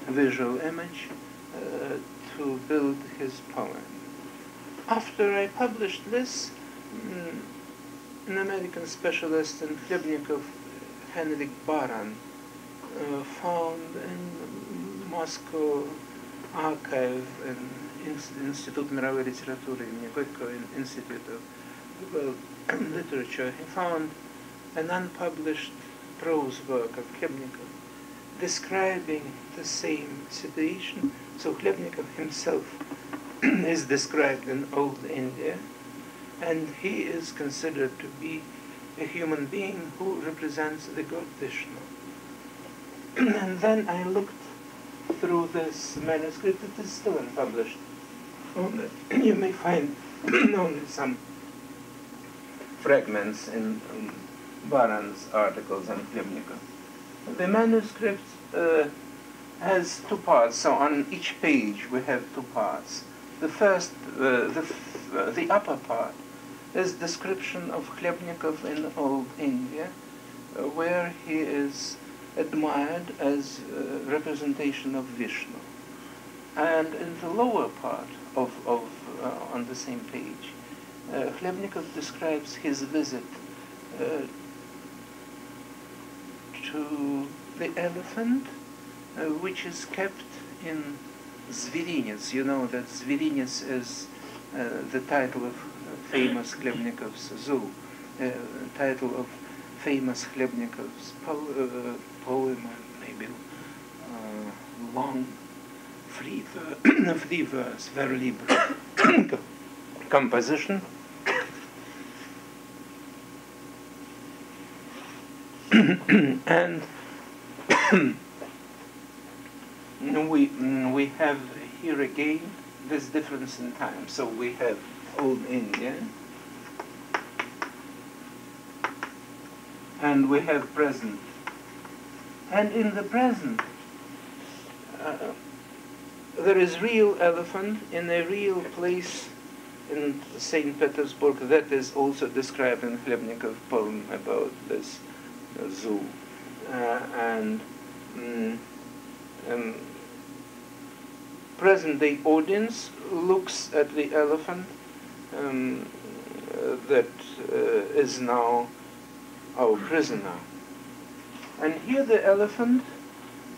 visual image to build his poem. After I published this, an American specialist in Hlyebnikov, Henrik Baran, found in Moscow archive and Institute мировой литературы имени Горького, Institute of World Literature, he found an unpublished prose work of Hlyebnikov describing the same situation. So Hlyebnikov himself is described in old India, and he is considered to be a human being who represents the god Vishnu. And then I looked through this manuscript. It is still unpublished. You may find only some fragments in Baran's articles on Khlebnikov. The manuscript has two parts, so on each page we have two parts. The first, the upper part is description of Khlebnikov in Old India, where he is admired as a representation of Vishnu. And in the lower part on the same page, Khlebnikov describes his visit to the elephant, which is kept in Zverinets. You know that Zverinets is the title of famous Khlebnikov's zoo, title of famous Khlebnikov's poem, maybe long free verse, very liberal composition. And we have here again this difference in time. So we have Old India, and we have present. And in the present, there is real elephant in a real place in St. Petersburg that is also described in Khlebnikov's poem about this zoo. Present-day audience looks at the elephant that is now our prisoner. And here the elephant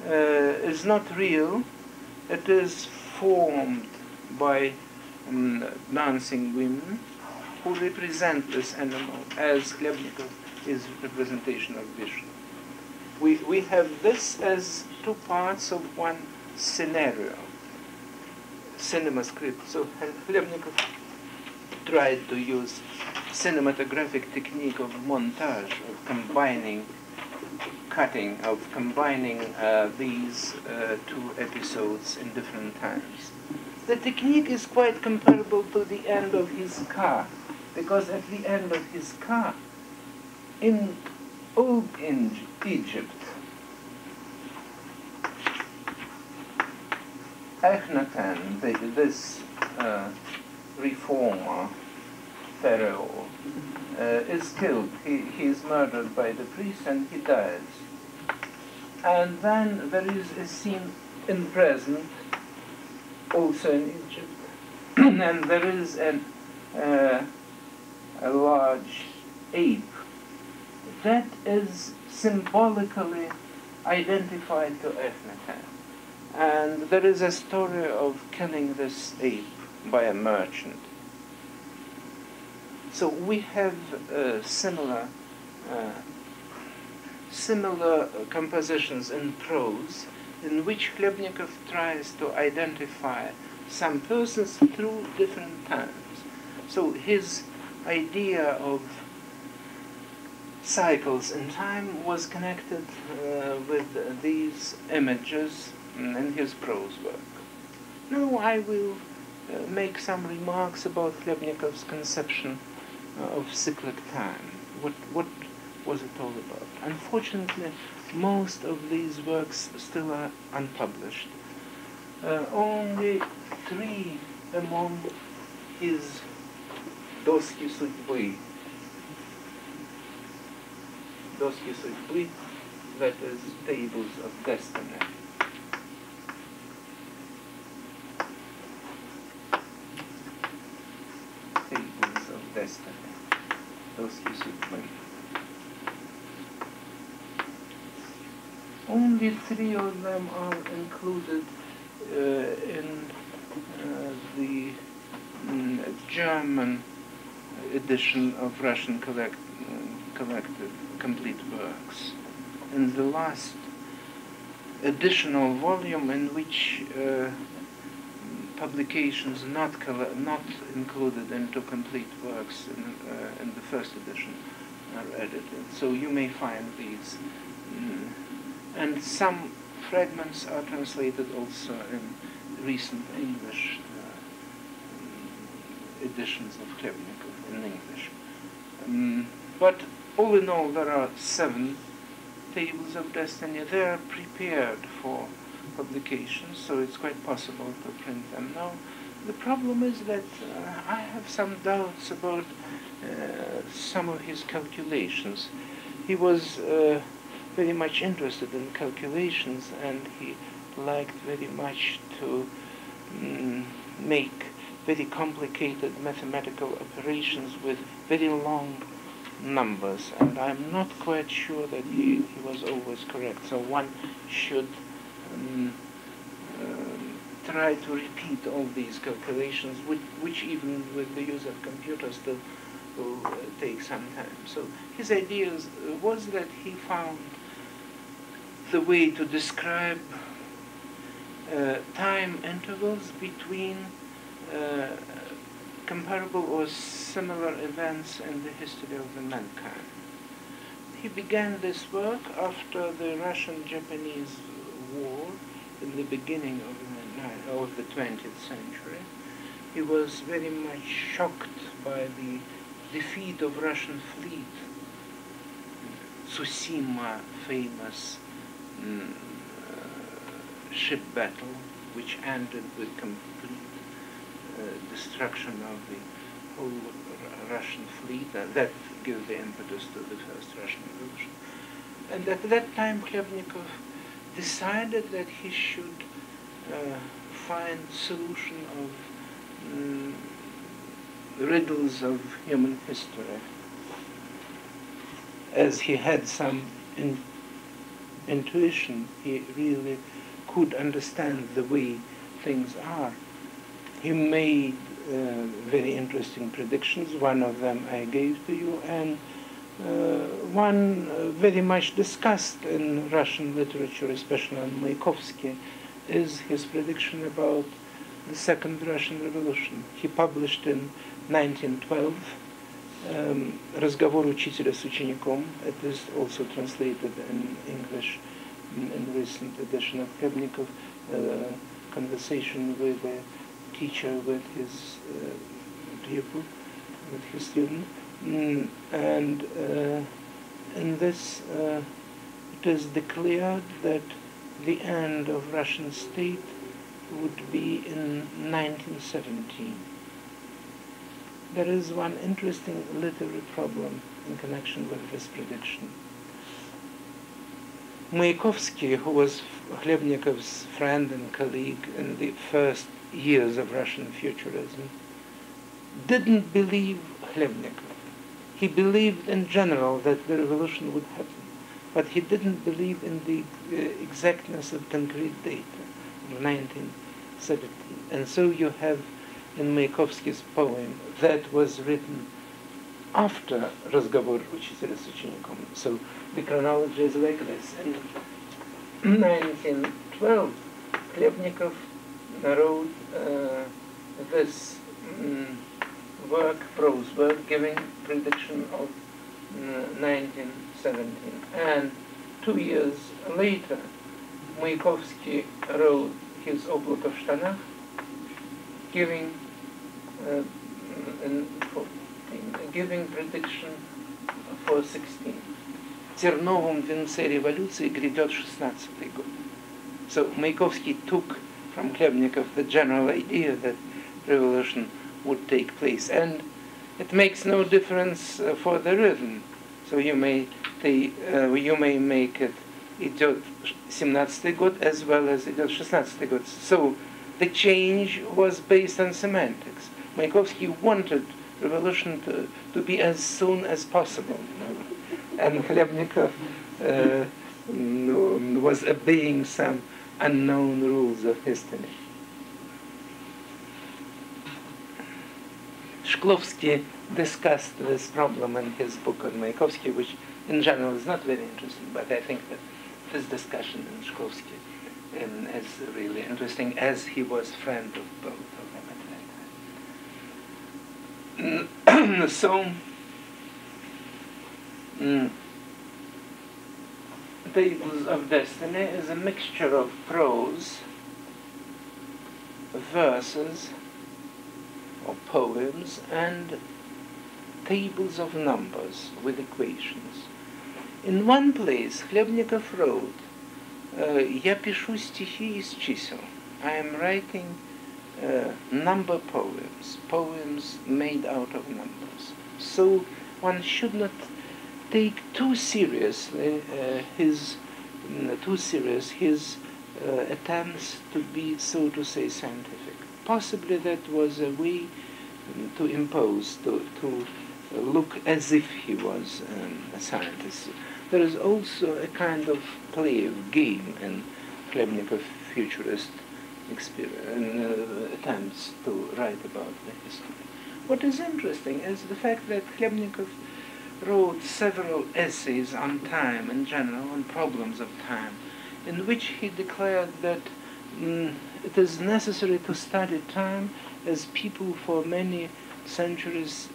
is not real. It is formed by dancing women who represent this animal as Khlebnikov is representation of Vishnu. We have this as two parts of one scenario, cinema script. So Khlebnikov tried to use cinematographic technique of montage, of combining, cutting, of combining these two episodes in different times. The technique is quite comparable to the end of his car, because at the end of his car, in Old Egypt, Akhenaten, this reformer, pharaoh, is killed. He is murdered by the priest and he dies. And then there is a scene in present, also in Egypt, and there is a large ape that is symbolically identified to Akhenaten. And there is a story of killing this ape by a merchant. So we have similar compositions in prose in which Khlebnikov tries to identify some persons through different times. So his idea of cycles in time was connected with these images in his prose work. Now I will make some remarks about Khlebnikov's conception of cyclic time. What was it all about? Unfortunately, most of these works still are unpublished. Only 3 among his Doski Судьбы, that is Tables of Destiny. Tables of Destiny, Doski Судьбы. Only 3 of them are included in the German edition of Russian collected complete works. In the last additional volume, in which publications not included into complete works in the first edition are edited. So you may find these. And some fragments are translated also in recent English editions of Chlebnikov in English. But all in all, there are 7 tables of destiny. They are prepared for publication, so it's quite possible to print them now. The problem is that I have some doubts about some of his calculations. He was very much interested in calculations, and he liked very much to make very complicated mathematical operations with very long numbers, and I'm not quite sure that he was always correct. So one should try to repeat all these calculations, which even with the use of computers will take some time. So his ideas was that he found the way to describe time intervals between comparable or similar events in the history of the mankind. He began this work after the Russian-Japanese War in the beginning of the 20th century. He was very much shocked by the defeat of Russian fleet. Tsushima, famous ship battle, which ended with complete destruction of the whole Russian fleet. That gave the impetus to the first Russian Revolution. And at that time, Chlebnikov decided that he should find solution of riddles of human history. As he had some intuition, he really could understand the way things are. He made very interesting predictions. One of them I gave to you, and one very much discussed in Russian literature, especially on Mayakovsky, is his prediction about the Second Russian Revolution. He published in 1912 Разговор учителя с учеником. It is also translated in English in the recent edition of Chlebnikov, conversation with a teacher with his pupil, with his student. And in this it is declared that the end of Russian state would be in 1917. There is one interesting literary problem in connection with this prediction. Mayakovsky, who was Chlebnikov's friend and colleague in the first years of Russian futurism, didn't believe Chlebnikov. He believed in general that the revolution would happen, but he didn't believe in the exactness of concrete data of 1917. And so you have in Mayakovsky's poem that was written after Разговор учителя с учеником. So the chronology is like this. In 1912, Chlebnikov wrote this work, prose work, giving prediction of 1917. And 2 years later, Mayakovsky wrote his Облако в штанах, giving prediction for 16. В терновом венце революции грядет 16-й год. So Mayakovsky took from Chlebnikov the general idea that revolution would take place, and it makes no difference for the rhythm. So you may make it идет 17-й год as well as идет 16-й год. So the change was based on semantics. Mayakovsky wanted revolution to be as soon as possible, and Chlebnikov was obeying some unknown rules of history. Shklovsky discussed this problem in his book on Mayakovsky, which in general is not very interesting, but I think that this discussion in Shklovsky is really interesting, as he was friend of both of them at that time. So Tables of Destiny is a mixture of prose, verses, or poems, and tables of numbers with equations. In one place, Хлебников wrote, «Я пишу стихи из чисел». I am writing number poems, poems made out of numbers. So one should not take too seriously his attempts to be, so to say, scientific. Possibly that was a way to impose, to look as if he was a scientist. There is also a kind of play of game in Hleebnikov's futurist attempts to write about the history. What is interesting is the fact that Hleebnikov wrote several essays on time in general, on problems of time, in which he declared that it is necessary to study time as people for many centuries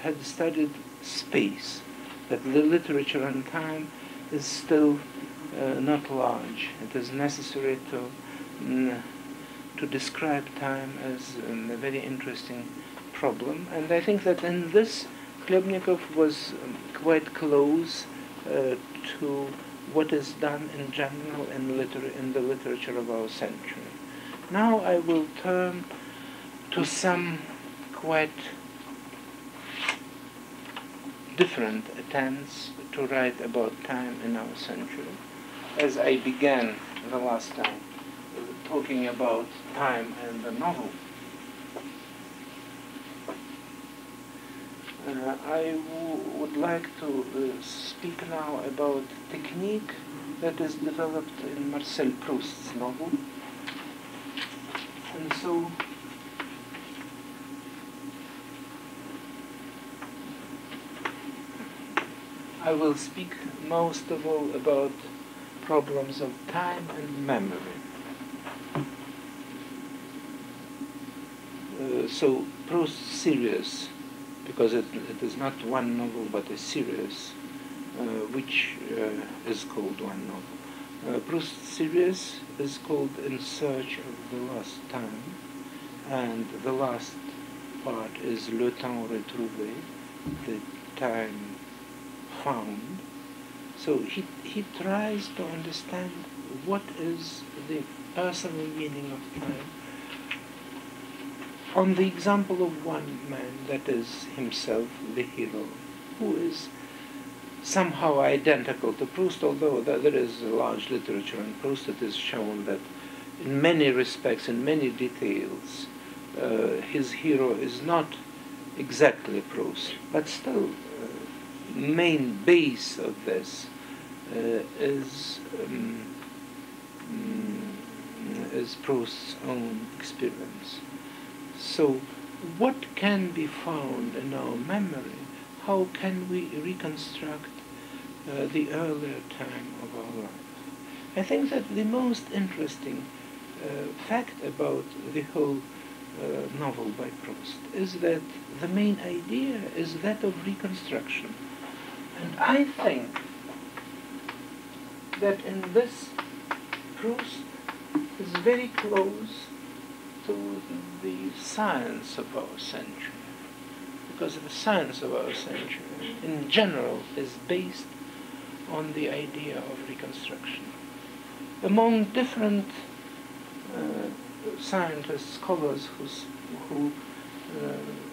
had studied space, that the literature on time is still not large. It is necessary to describe time as a very interesting problem, and I think that in this Hleebnikov was quite close to what is done in general in the literature of our century. Now I will turn to some quite different attempts to write about time in our century, as I began the last time talking about time and the novel. I would like to speak now about technique that is developed in Marcel Proust's novel. And so I will speak most of all about problems of time and memory. So Proust's series, because it is not one novel but a series, which is called one novel. Proust's series is called In Search of the Lost Time, and the last part is Le Temps Retrouvé, the time found. So he tries to understand what is the personal meaning of time on the example of one man, that is himself, the hero, who is somehow identical to Proust, although there is a large literature on Proust. It is shown that in many respects, in many details, his hero is not exactly Proust, but still main base of this is Proust's own experience. So what can be found in our memory? How can we reconstruct the earlier time of our life? I think that the most interesting fact about the whole novel by Proust is that the main idea is that of reconstruction. And I think that in this Proust is very close to the science of our century, because the science of our century in general is based on the idea of reconstruction. Among different scientists, scholars who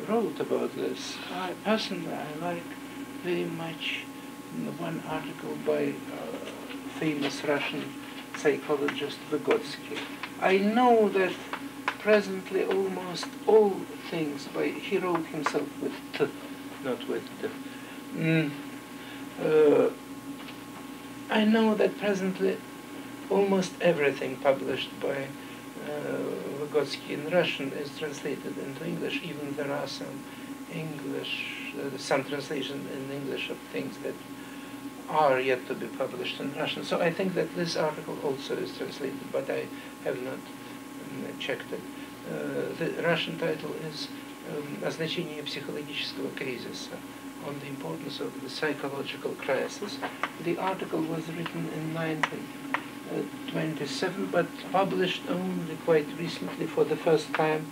wrote about this, I like very much one article by famous Russian psychologist Vygotsky. I know that presently almost all things he wrote himself with T, not with D. I know that presently almost everything published by Vygotsky in Russian is translated into English. Even there are some translation in English of things that are yet to be published in Russian. So I think that this article also is translated, but I have not checked it. The Russian title is «О значении психологического кризиса», on the importance of the psychological crisis. The article was written in 1927, but published only quite recently for the first time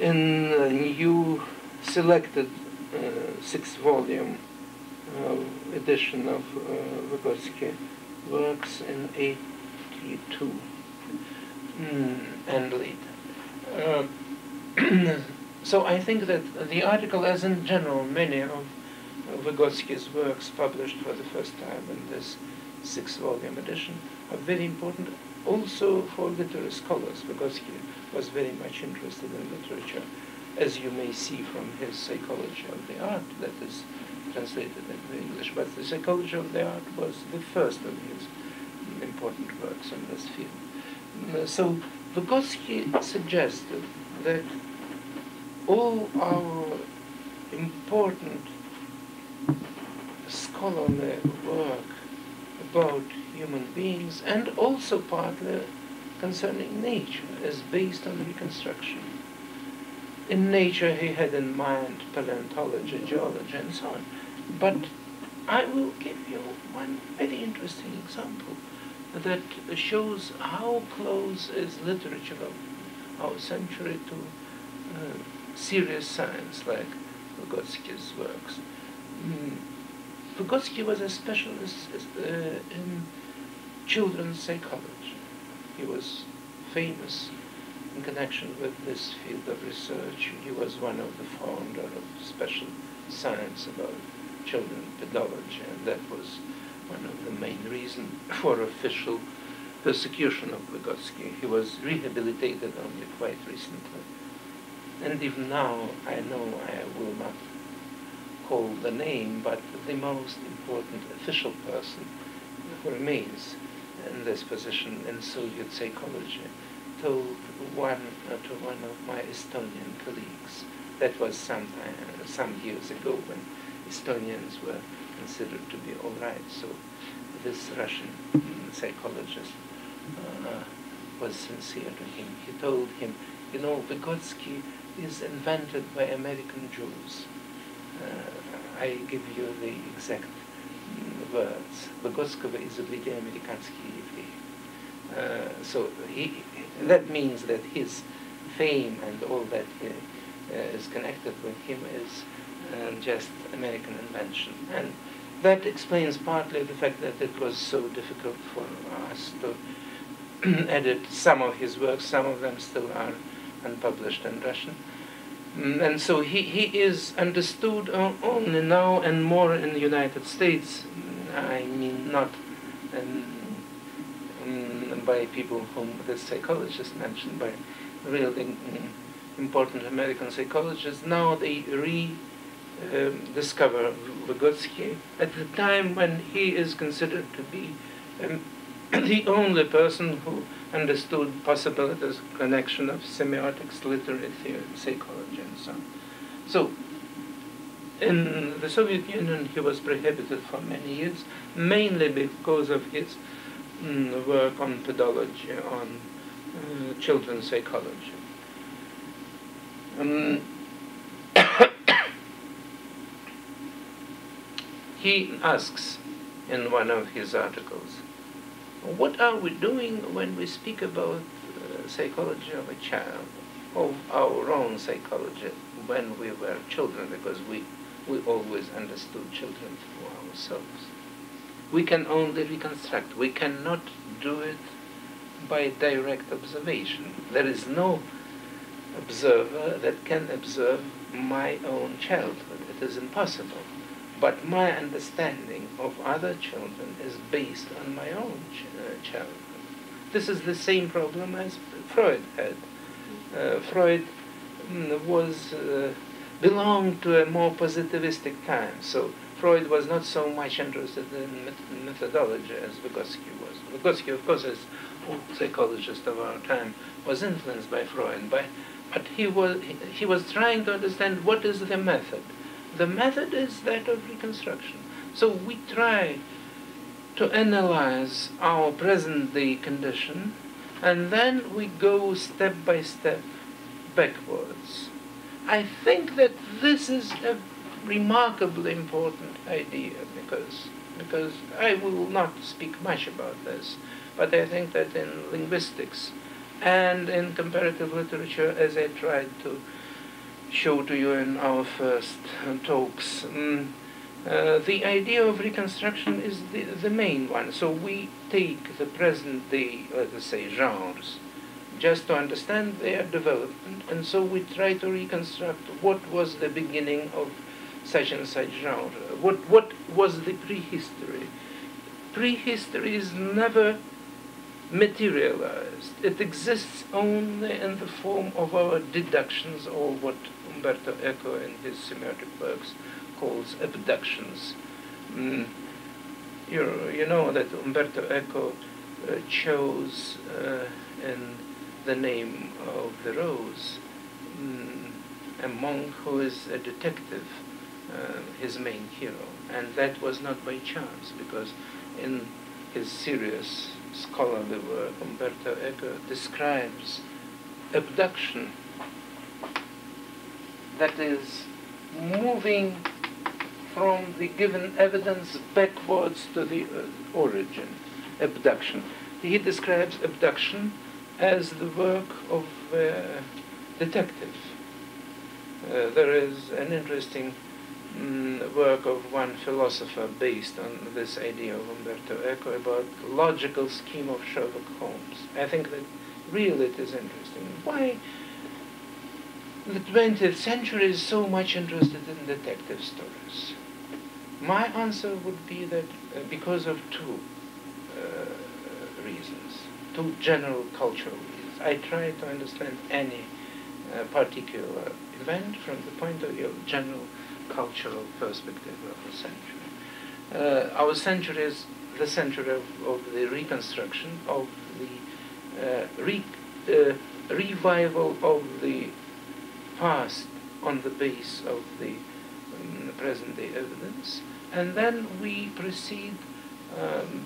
in a new selected 6-volume edition of Vygotsky works in 82 and later. So I think that the article, as in general many of Vygotsky's works published for the first time in this 6-volume edition, are very important also for literary scholars. Vygotsky was very much interested in literature, as you may see from his Psychology of the Art that is translated into English. But the Psychology of the Art was the first of his important works in this field. So Vygotsky suggested that all our important scholarly work about human beings, and also partly concerning nature, is based on reconstruction. In nature he had in mind paleontology, geology, and so on. But I will give you one very interesting example that shows how close is literature of our century to serious science like Vygotsky's works. Vygotsky was a specialist in children's psychology. He was famous in connection with this field of research. He was one of the founders of special science about children pedagogy, and that was one of the main reasons for official persecution of Vygotsky. He was rehabilitated only quite recently. And even now, I know I will not call the name, but the most important official person who remains in this position in Soviet psychology told one of my Estonian colleagues. That was some years ago when Estonians were considered to be all right. So this Russian psychologist was sincere to him. He told him, you know, Vygotsky is invented by American Jews. I give you the exact words. Vygotsky изобретение американские евреи. So that means that his fame and all that is connected with him is just American invention. And that explains partly the fact that it was so difficult for us to edit some of his works. Some of them still are unpublished in Russian. And so he is understood only now and more in the United States. I mean, not by people whom the psychologist mentioned, by really important American psychologists. Now they rediscover Vygotsky at the time when he is considered to be the only person who understood possibilities of connection of semiotics, literary theory, psychology, and so on. So, in the Soviet Union, he was prohibited for many years, mainly because of his work on pedology, on children's psychology. He asks in one of his articles, what are we doing when we speak about psychology of a child, of our own psychology when we were children, because we always understood children through ourselves. We can only reconstruct. We cannot do it by direct observation. There is no observer that can observe my own childhood. It is impossible. But my understanding of other children is based on my own childhood. This is the same problem as Freud had. Freud belonged to a more positivistic time. So Freud was not so much interested in methodology as Vygotsky was. Vygotsky, of course, as all psychologists of our time, was influenced by Freud, but he was trying to understand what is the method. The method is that of reconstruction. So we try to analyze our present-day condition, and then we go step by step backwards. I think that this is a remarkably important idea, because I will not speak much about this, but I think that in linguistics and in comparative literature, as I tried to show to you in our first talks, the idea of reconstruction is the main one. So we take the present day, let us say, genres, just to understand their development, and so we try to reconstruct what was the beginning of such and such genre. What was the prehistory? Prehistory is never materialized. It exists only in the form of our deductions, or what Umberto Eco in his semiotic works calls abductions. You know that Umberto Eco chose in the name of the rose a monk who is a detective, his main hero, and that was not by chance, because in his serious scholarly work, Umberto Eco describes abduction, that is, moving from the given evidence backwards to the origin, abduction. He describes abduction as the work of a detective. There is an interesting work of one philosopher based on this idea of Umberto Eco about the logical scheme of Sherlock Holmes. I think that really it is interesting. Why the 20th century is so much interested in detective stories? My answer would be that because of two reasons, two general cultural reasons. I try to understand any particular event from the point of view of general cultural perspective of the century. Our century is the century of the reconstruction, of the revival of the past on the base of the present-day evidence, and then we proceed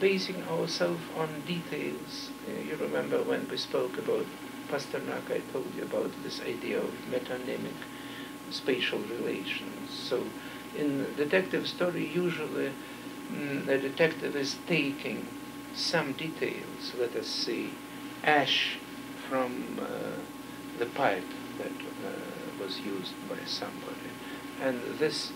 basing ourselves on details. You remember when we spoke about Pasternak, I told you about this idea of metonymic spatial relations. So in detective story, usually the detective is taking some details, let us say ash from the pipe that was used by somebody, and this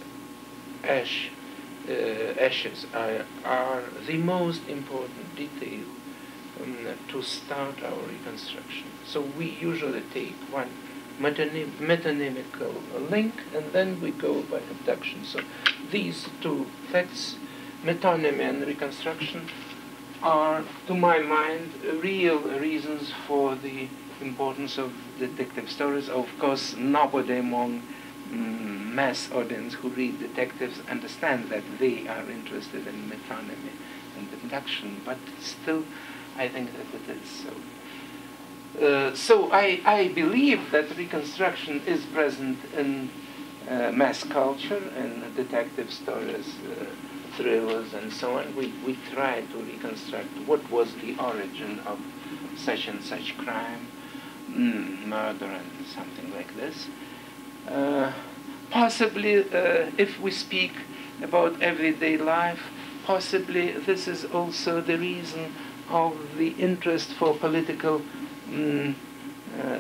ashes are the most important detail to start our reconstruction. So we usually take one metonymical link, and then we go by abduction. So these two facts, metonymy and reconstruction, are, to my mind, real reasons for the importance of detective stories. Of course, nobody among mass audience who read detectives understand that they are interested in metonymy and abduction, but still I think that it is so. So I believe that reconstruction is present in mass culture, in detective stories, thrillers, and so on. We try to reconstruct what was the origin of such and such crime, murder, and something like this. Possibly, if we speak about everyday life, possibly this is also the reason of the interest for political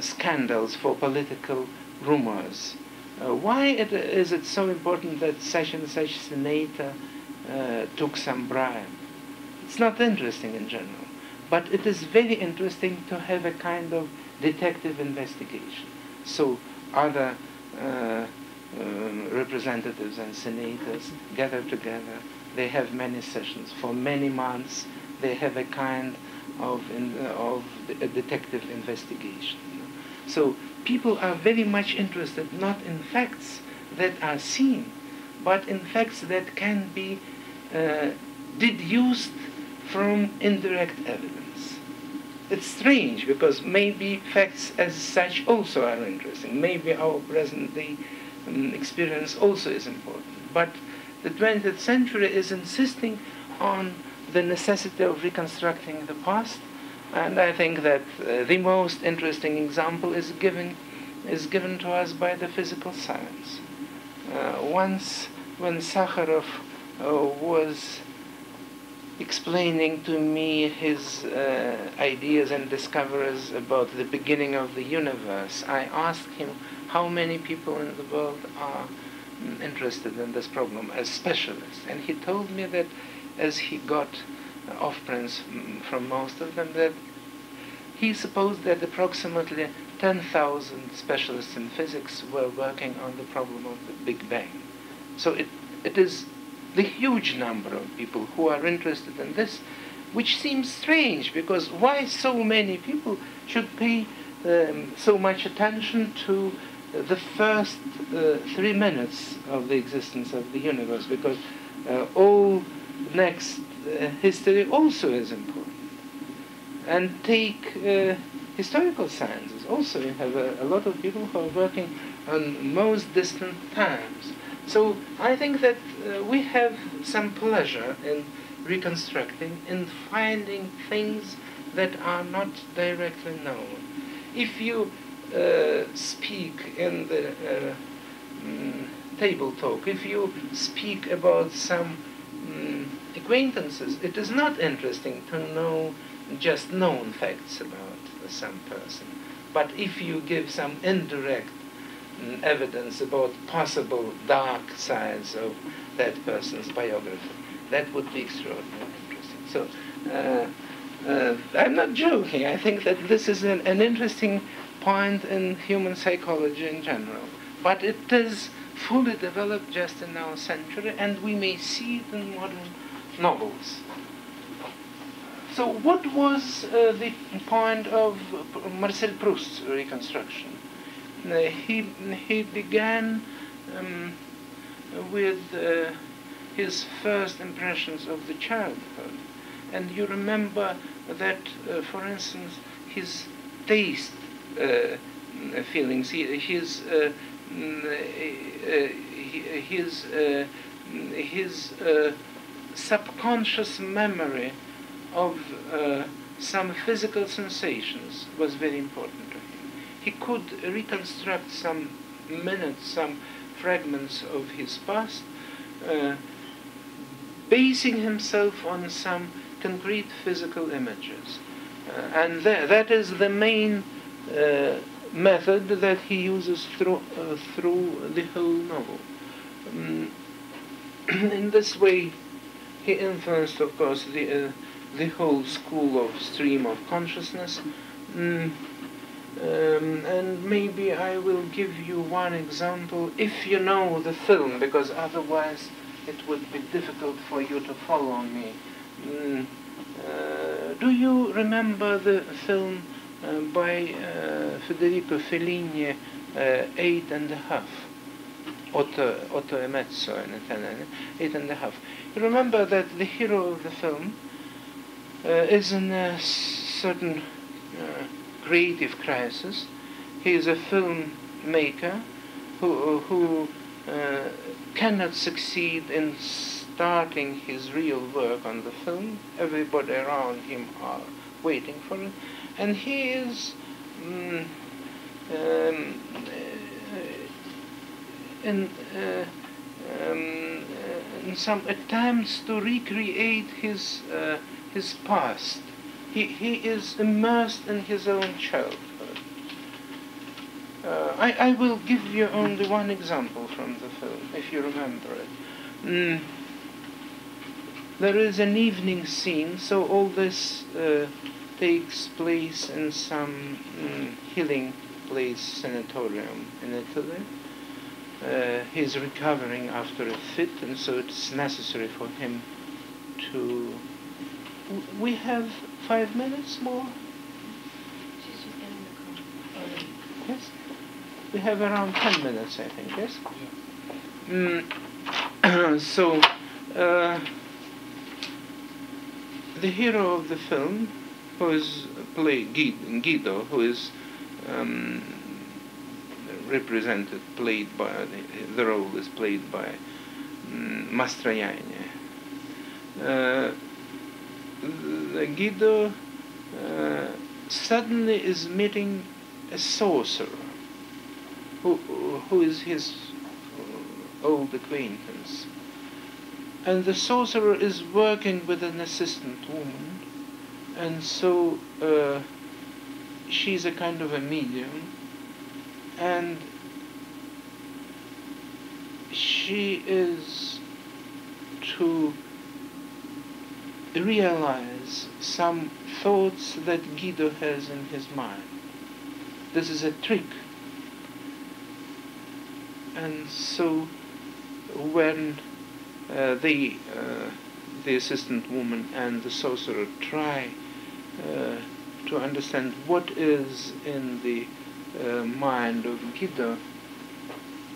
scandals, for political rumors. Why is it so important that such and such senator took some bribe? It's not interesting in general, but it is very interesting to have a kind of detective investigation. So other representatives and senators gather together. They have many sessions for many months. They have a kind of a detective investigation. So people are very much interested not in facts that are seen, but in facts that can be deduced from indirect evidence. It's strange, because maybe facts as such also are interesting. Maybe our present-day experience also is important. But the 20th century is insisting on the necessity of reconstructing the past, and I think that the most interesting example is given to us by the physical science. Once, when Sakharov was explaining to me his ideas and discoveries about the beginning of the universe, I asked him how many people in the world are interested in this problem as specialists. And he told me that as he got offprints from most of them, that he supposed that approximately 10,000 specialists in physics were working on the problem of the Big Bang. So it is the huge number of people who are interested in this, which seems strange, because why so many people should pay so much attention to the first 3 minutes of the existence of the universe, because all next history also is important. And take historical sciences. Also, you have a lot of people who are working on most distant times. So I think that we have some pleasure in reconstructing, in finding things that are not directly known. If you speak in the table talk, if you speak about some acquaintances, it is not interesting to know just known facts about some person. But if you give some indirect evidence about possible dark sides of that person's biography, that would be extraordinarily interesting. So I'm not joking. I think that this is an interesting point in human psychology in general. But it is fully developed just in our century, and we may see it in modern novels. So what was the point of Marcel Proust's reconstruction? He began with his first impressions of the childhood. And you remember that, for instance, his taste feelings, his subconscious memory of some physical sensations was very important to him. He could reconstruct some minutes, some fragments of his past, basing himself on some concrete physical images. And that is the main method that he uses through the whole novel. In this way, he influenced, of course, the whole school of stream of consciousness. And maybe I will give you one example, if you know the film, because otherwise it would be difficult for you to follow me. Do you remember the film by Federico Fellini, 8 and a Half? Otto e Mezzo in Italian, 8 and a Half. You remember that the hero of the film is in a certain creative crisis. He is a filmmaker who cannot succeed in starting his real work on the film. Everybody around him are waiting for it, and he is in some attempts to recreate his past. He is immersed in his own childhood. I will give you only one example from the film, if you remember it. There is an evening scene, so all this takes place in some healing place sanatorium in Italy. He's recovering after a fit, and so it's necessary for him to... We have 5 minutes more?
She's just getting the call.
Yes? We have around 10 minutes, I think, yes?
Yeah.
So, the hero of the film, who is played Guido, who is played by, the role is played by Mastroianni. Guido suddenly is meeting a sorcerer who is his old acquaintance. And the sorcerer is working with an assistant woman, and so she's a kind of a medium, and she is to realize some thoughts that Guido has in his mind. This is a trick. And so when the assistant woman and the sorcerer try to understand what is in the mind of Guido,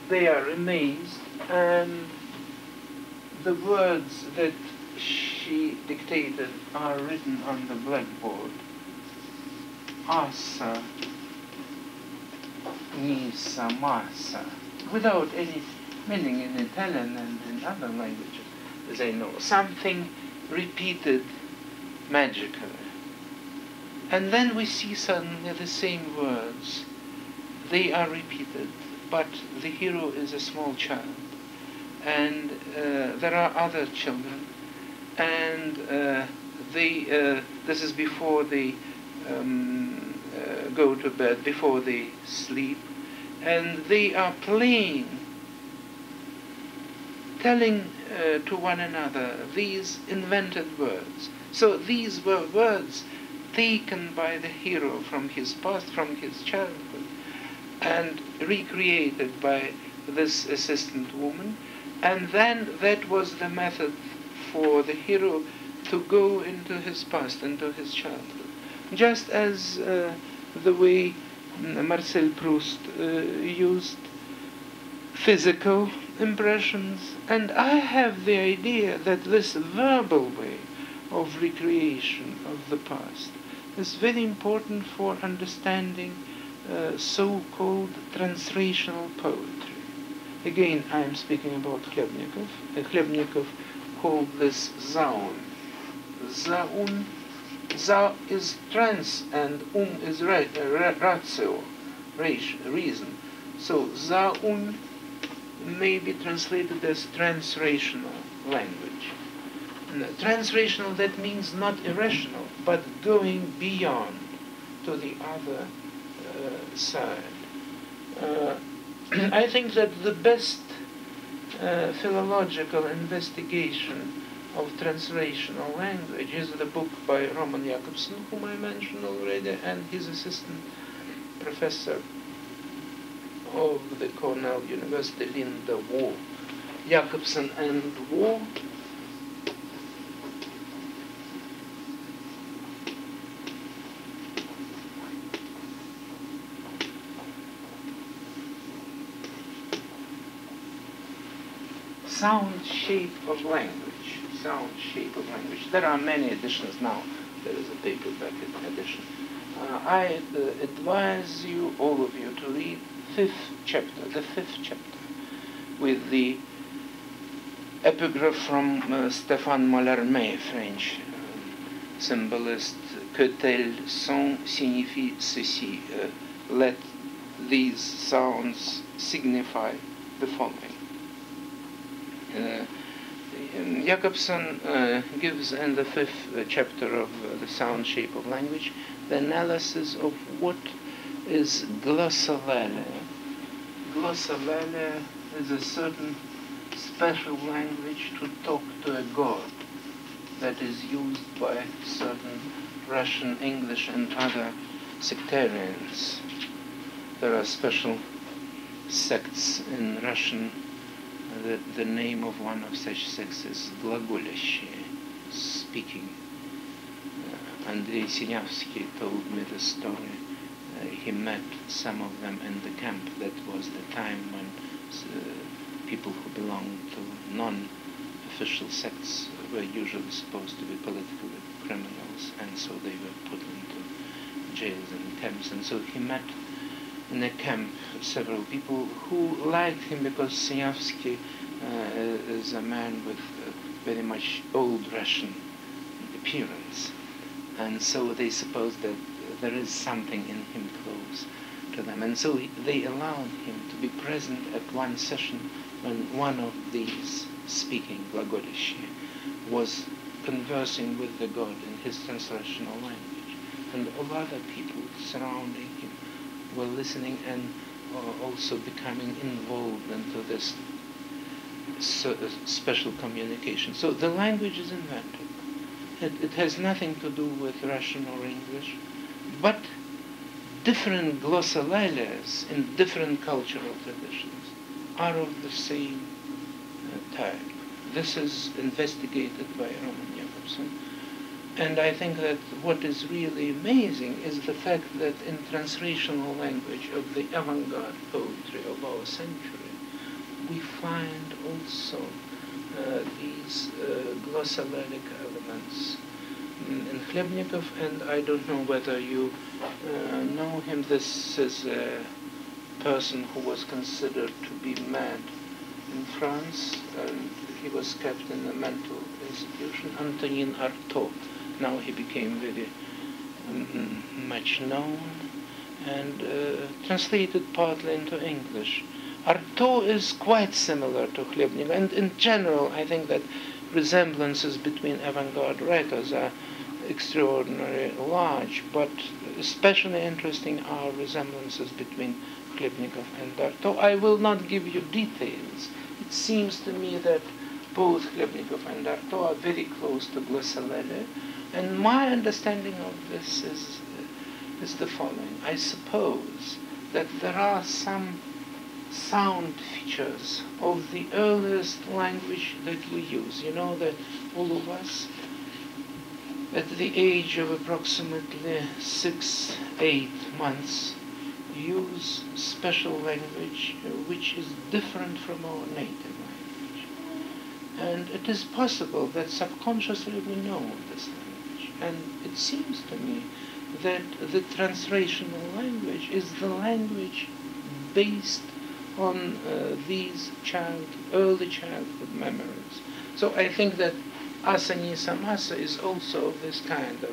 they are amazed, and the words that she dictated are written on the blackboard. Asa, Nisa, Masa, without any meaning in Italian and in other languages, they know. Something repeated magically. And then we see suddenly the same words. They are repeated, but the hero is a small child. And there are other children. And this is before they go to bed, before they sleep. And they are playing, telling to one another these invented words. So these were words taken by the hero from his past, from his childhood, and recreated by this assistant woman. And then that was the method for the hero to go into his past, into his childhood. Just as the way Marcel Proust used physical impressions. And I have the idea that this verbal way of recreation of the past is very important for understanding so-called translational poetry. Again, I am speaking about Chlebnikov. Chlebnikov called this zaun. Zaun, za is trans and is ratio, reason. So zaun may be translated as translational language. Translational, that means not irrational, but going beyond to the other side. I think that the best philological investigation of translational language is the book by Roman Jakobson, whom I mentioned already, and his assistant professor of the Cornell University, Linda Waugh. Jakobson and Waugh sound shape of language. Sound shape of language. There are many editions now. There is a paperback edition. I advise you, all of you, to read the fifth chapter, with the epigraph from Stéphane Mallarmé, French symbolist, que tel son signifie ceci. Let these sounds signify the following. Jakobson gives in the fifth chapter of the sound shape of language the analysis of what is glossolalia. Glossolalia is a certain special language to talk to a god that is used by certain Russian, English, and other sectarians. There are special sects in Russian. The name of one of such sects is Glagoлящие, speaking. Andrei Sinyavsky told me the story. He met some of them in the camp. That was the time when people who belonged to non-official sects were usually supposed to be political criminals, and so they were put into jails and camps. And so he met in a camp several people who liked him because Sinyavsky is a man with very much old Russian appearance. And so they supposed that there is something in him close to them. And so they allowed him to be present at one session when one of these, speaking Glagolishi, was conversing with the god in his translational language, and all other people surrounding him were listening and also becoming involved into this special communication. So the language is invented. It has nothing to do with Russian or English, but different glossolalia in different cultural traditions are of the same type. This is investigated by Roman Jakobson, and I think that what is really amazing is the fact that in translational language of the avant-garde poetry of our century, we find also these glossolalic elements. In Khlebnikov, and I don't know whether you know him, this is a person who was considered to be mad in France, and he was kept in a mental institution, Antonin Artaud. Now he became very much known and translated partly into English. Artaud is quite similar to Khlebnikov, and in general I think that resemblances between avant-garde writers are extraordinarily large, but especially interesting are resemblances between Khlebnikov and Artaud. I will not give you details. It seems to me that both Khlebnikov and Artaud are very close to glossolalia, and my understanding of this is the following. I suppose that there are some sound features of the earliest language that we use. You know that all of us, at the age of approximately 6-8 months, use special language which is different from our native language. And it is possible that subconsciously we know this language. And it seems to me that the translational language is the language based on these early childhood memories. So I think that Asani Samasa is also of this kind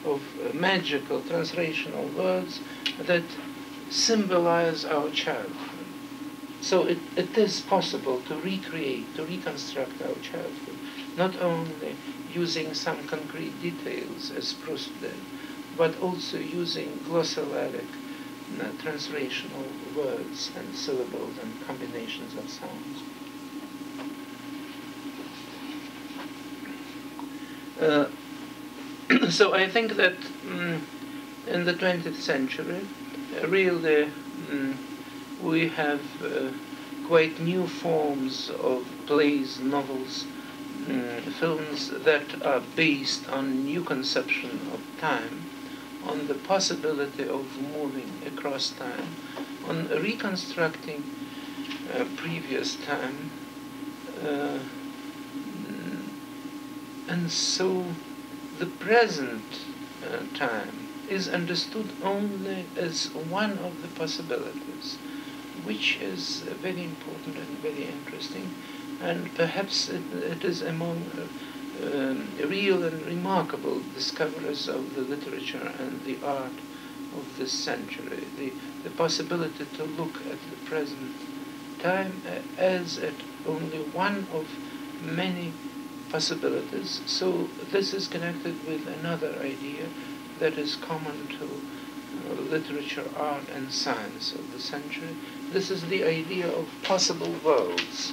of magical translational words that symbolize our childhood. So it is possible to recreate, to reconstruct our childhood, not only using some concrete details as Proust did, but also using glossolalic translational words and syllables and combinations of sounds. So I think that in the 20th century, really we have quite new forms of plays, novels, films that are based on new conception of time, on the possibility of moving across time, on reconstructing previous time, and so the present time is understood only as one of the possibilities, which is very important and very interesting, and perhaps it is among real and remarkable discoveries of the literature and the art of this century, the possibility to look at the present time as at only one of many possibilities. So this is connected with another idea that is common to literature, art, and science of the century. This is the idea of possible worlds.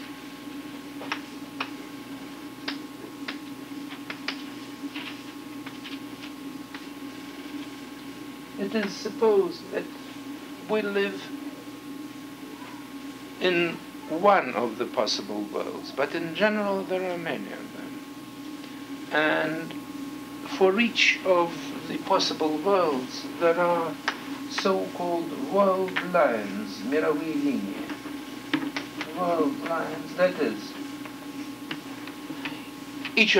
It is supposed that we live in one of the possible worlds, but in general there are many of them. And for each of the possible worlds there are so-called world lines, мировые линии. World lines, that is, each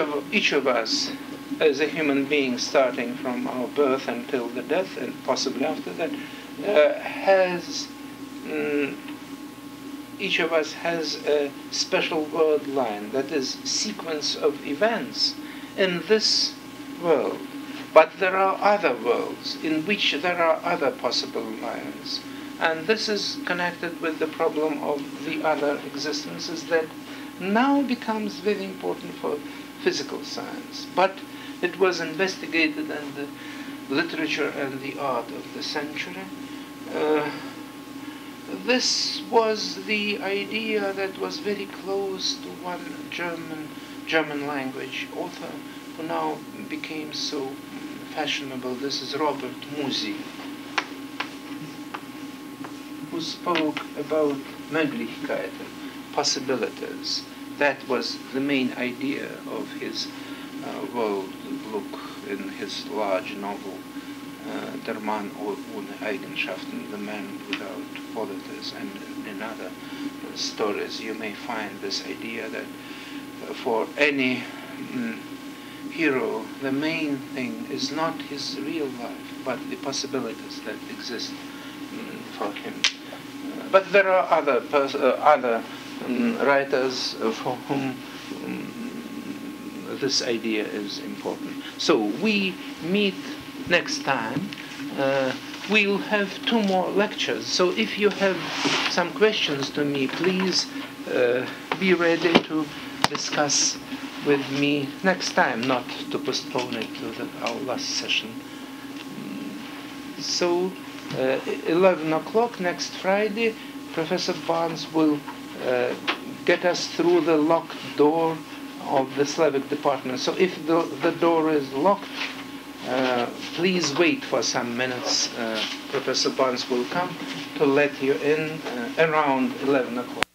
of us as a human being, starting from our birth until the death, and possibly after that, each of us has a special world line, that is, sequence of events in this world. But there are other worlds in which there are other possible lines. And this is connected with the problem of the other existences that now becomes very important for physical science. But it was investigated in the literature and the art of the century. This was the idea that was very close to one German language author who now became so fashionable. This is Robert Musi, who spoke about Möglichkeiten, possibilities. That was the main idea of his world look in his large novel, Der Mann ohne Eigenschaften, The Man Without Qualities, and in other stories you may find this idea that for any hero, the main thing is not his real life, but the possibilities that exist for him. But there are other writers for whom this idea is important. So we meet next time. We'll have 2 more lectures. So if you have some questions to me, please be ready to discuss with me next time, not to postpone it to our last session. So 11 o'clock next Friday, Professor Barnes will get us through the locked door of the Slavic department. So if the door is locked, please wait for some minutes. Professor Barnes will come to let you in around 11 o'clock.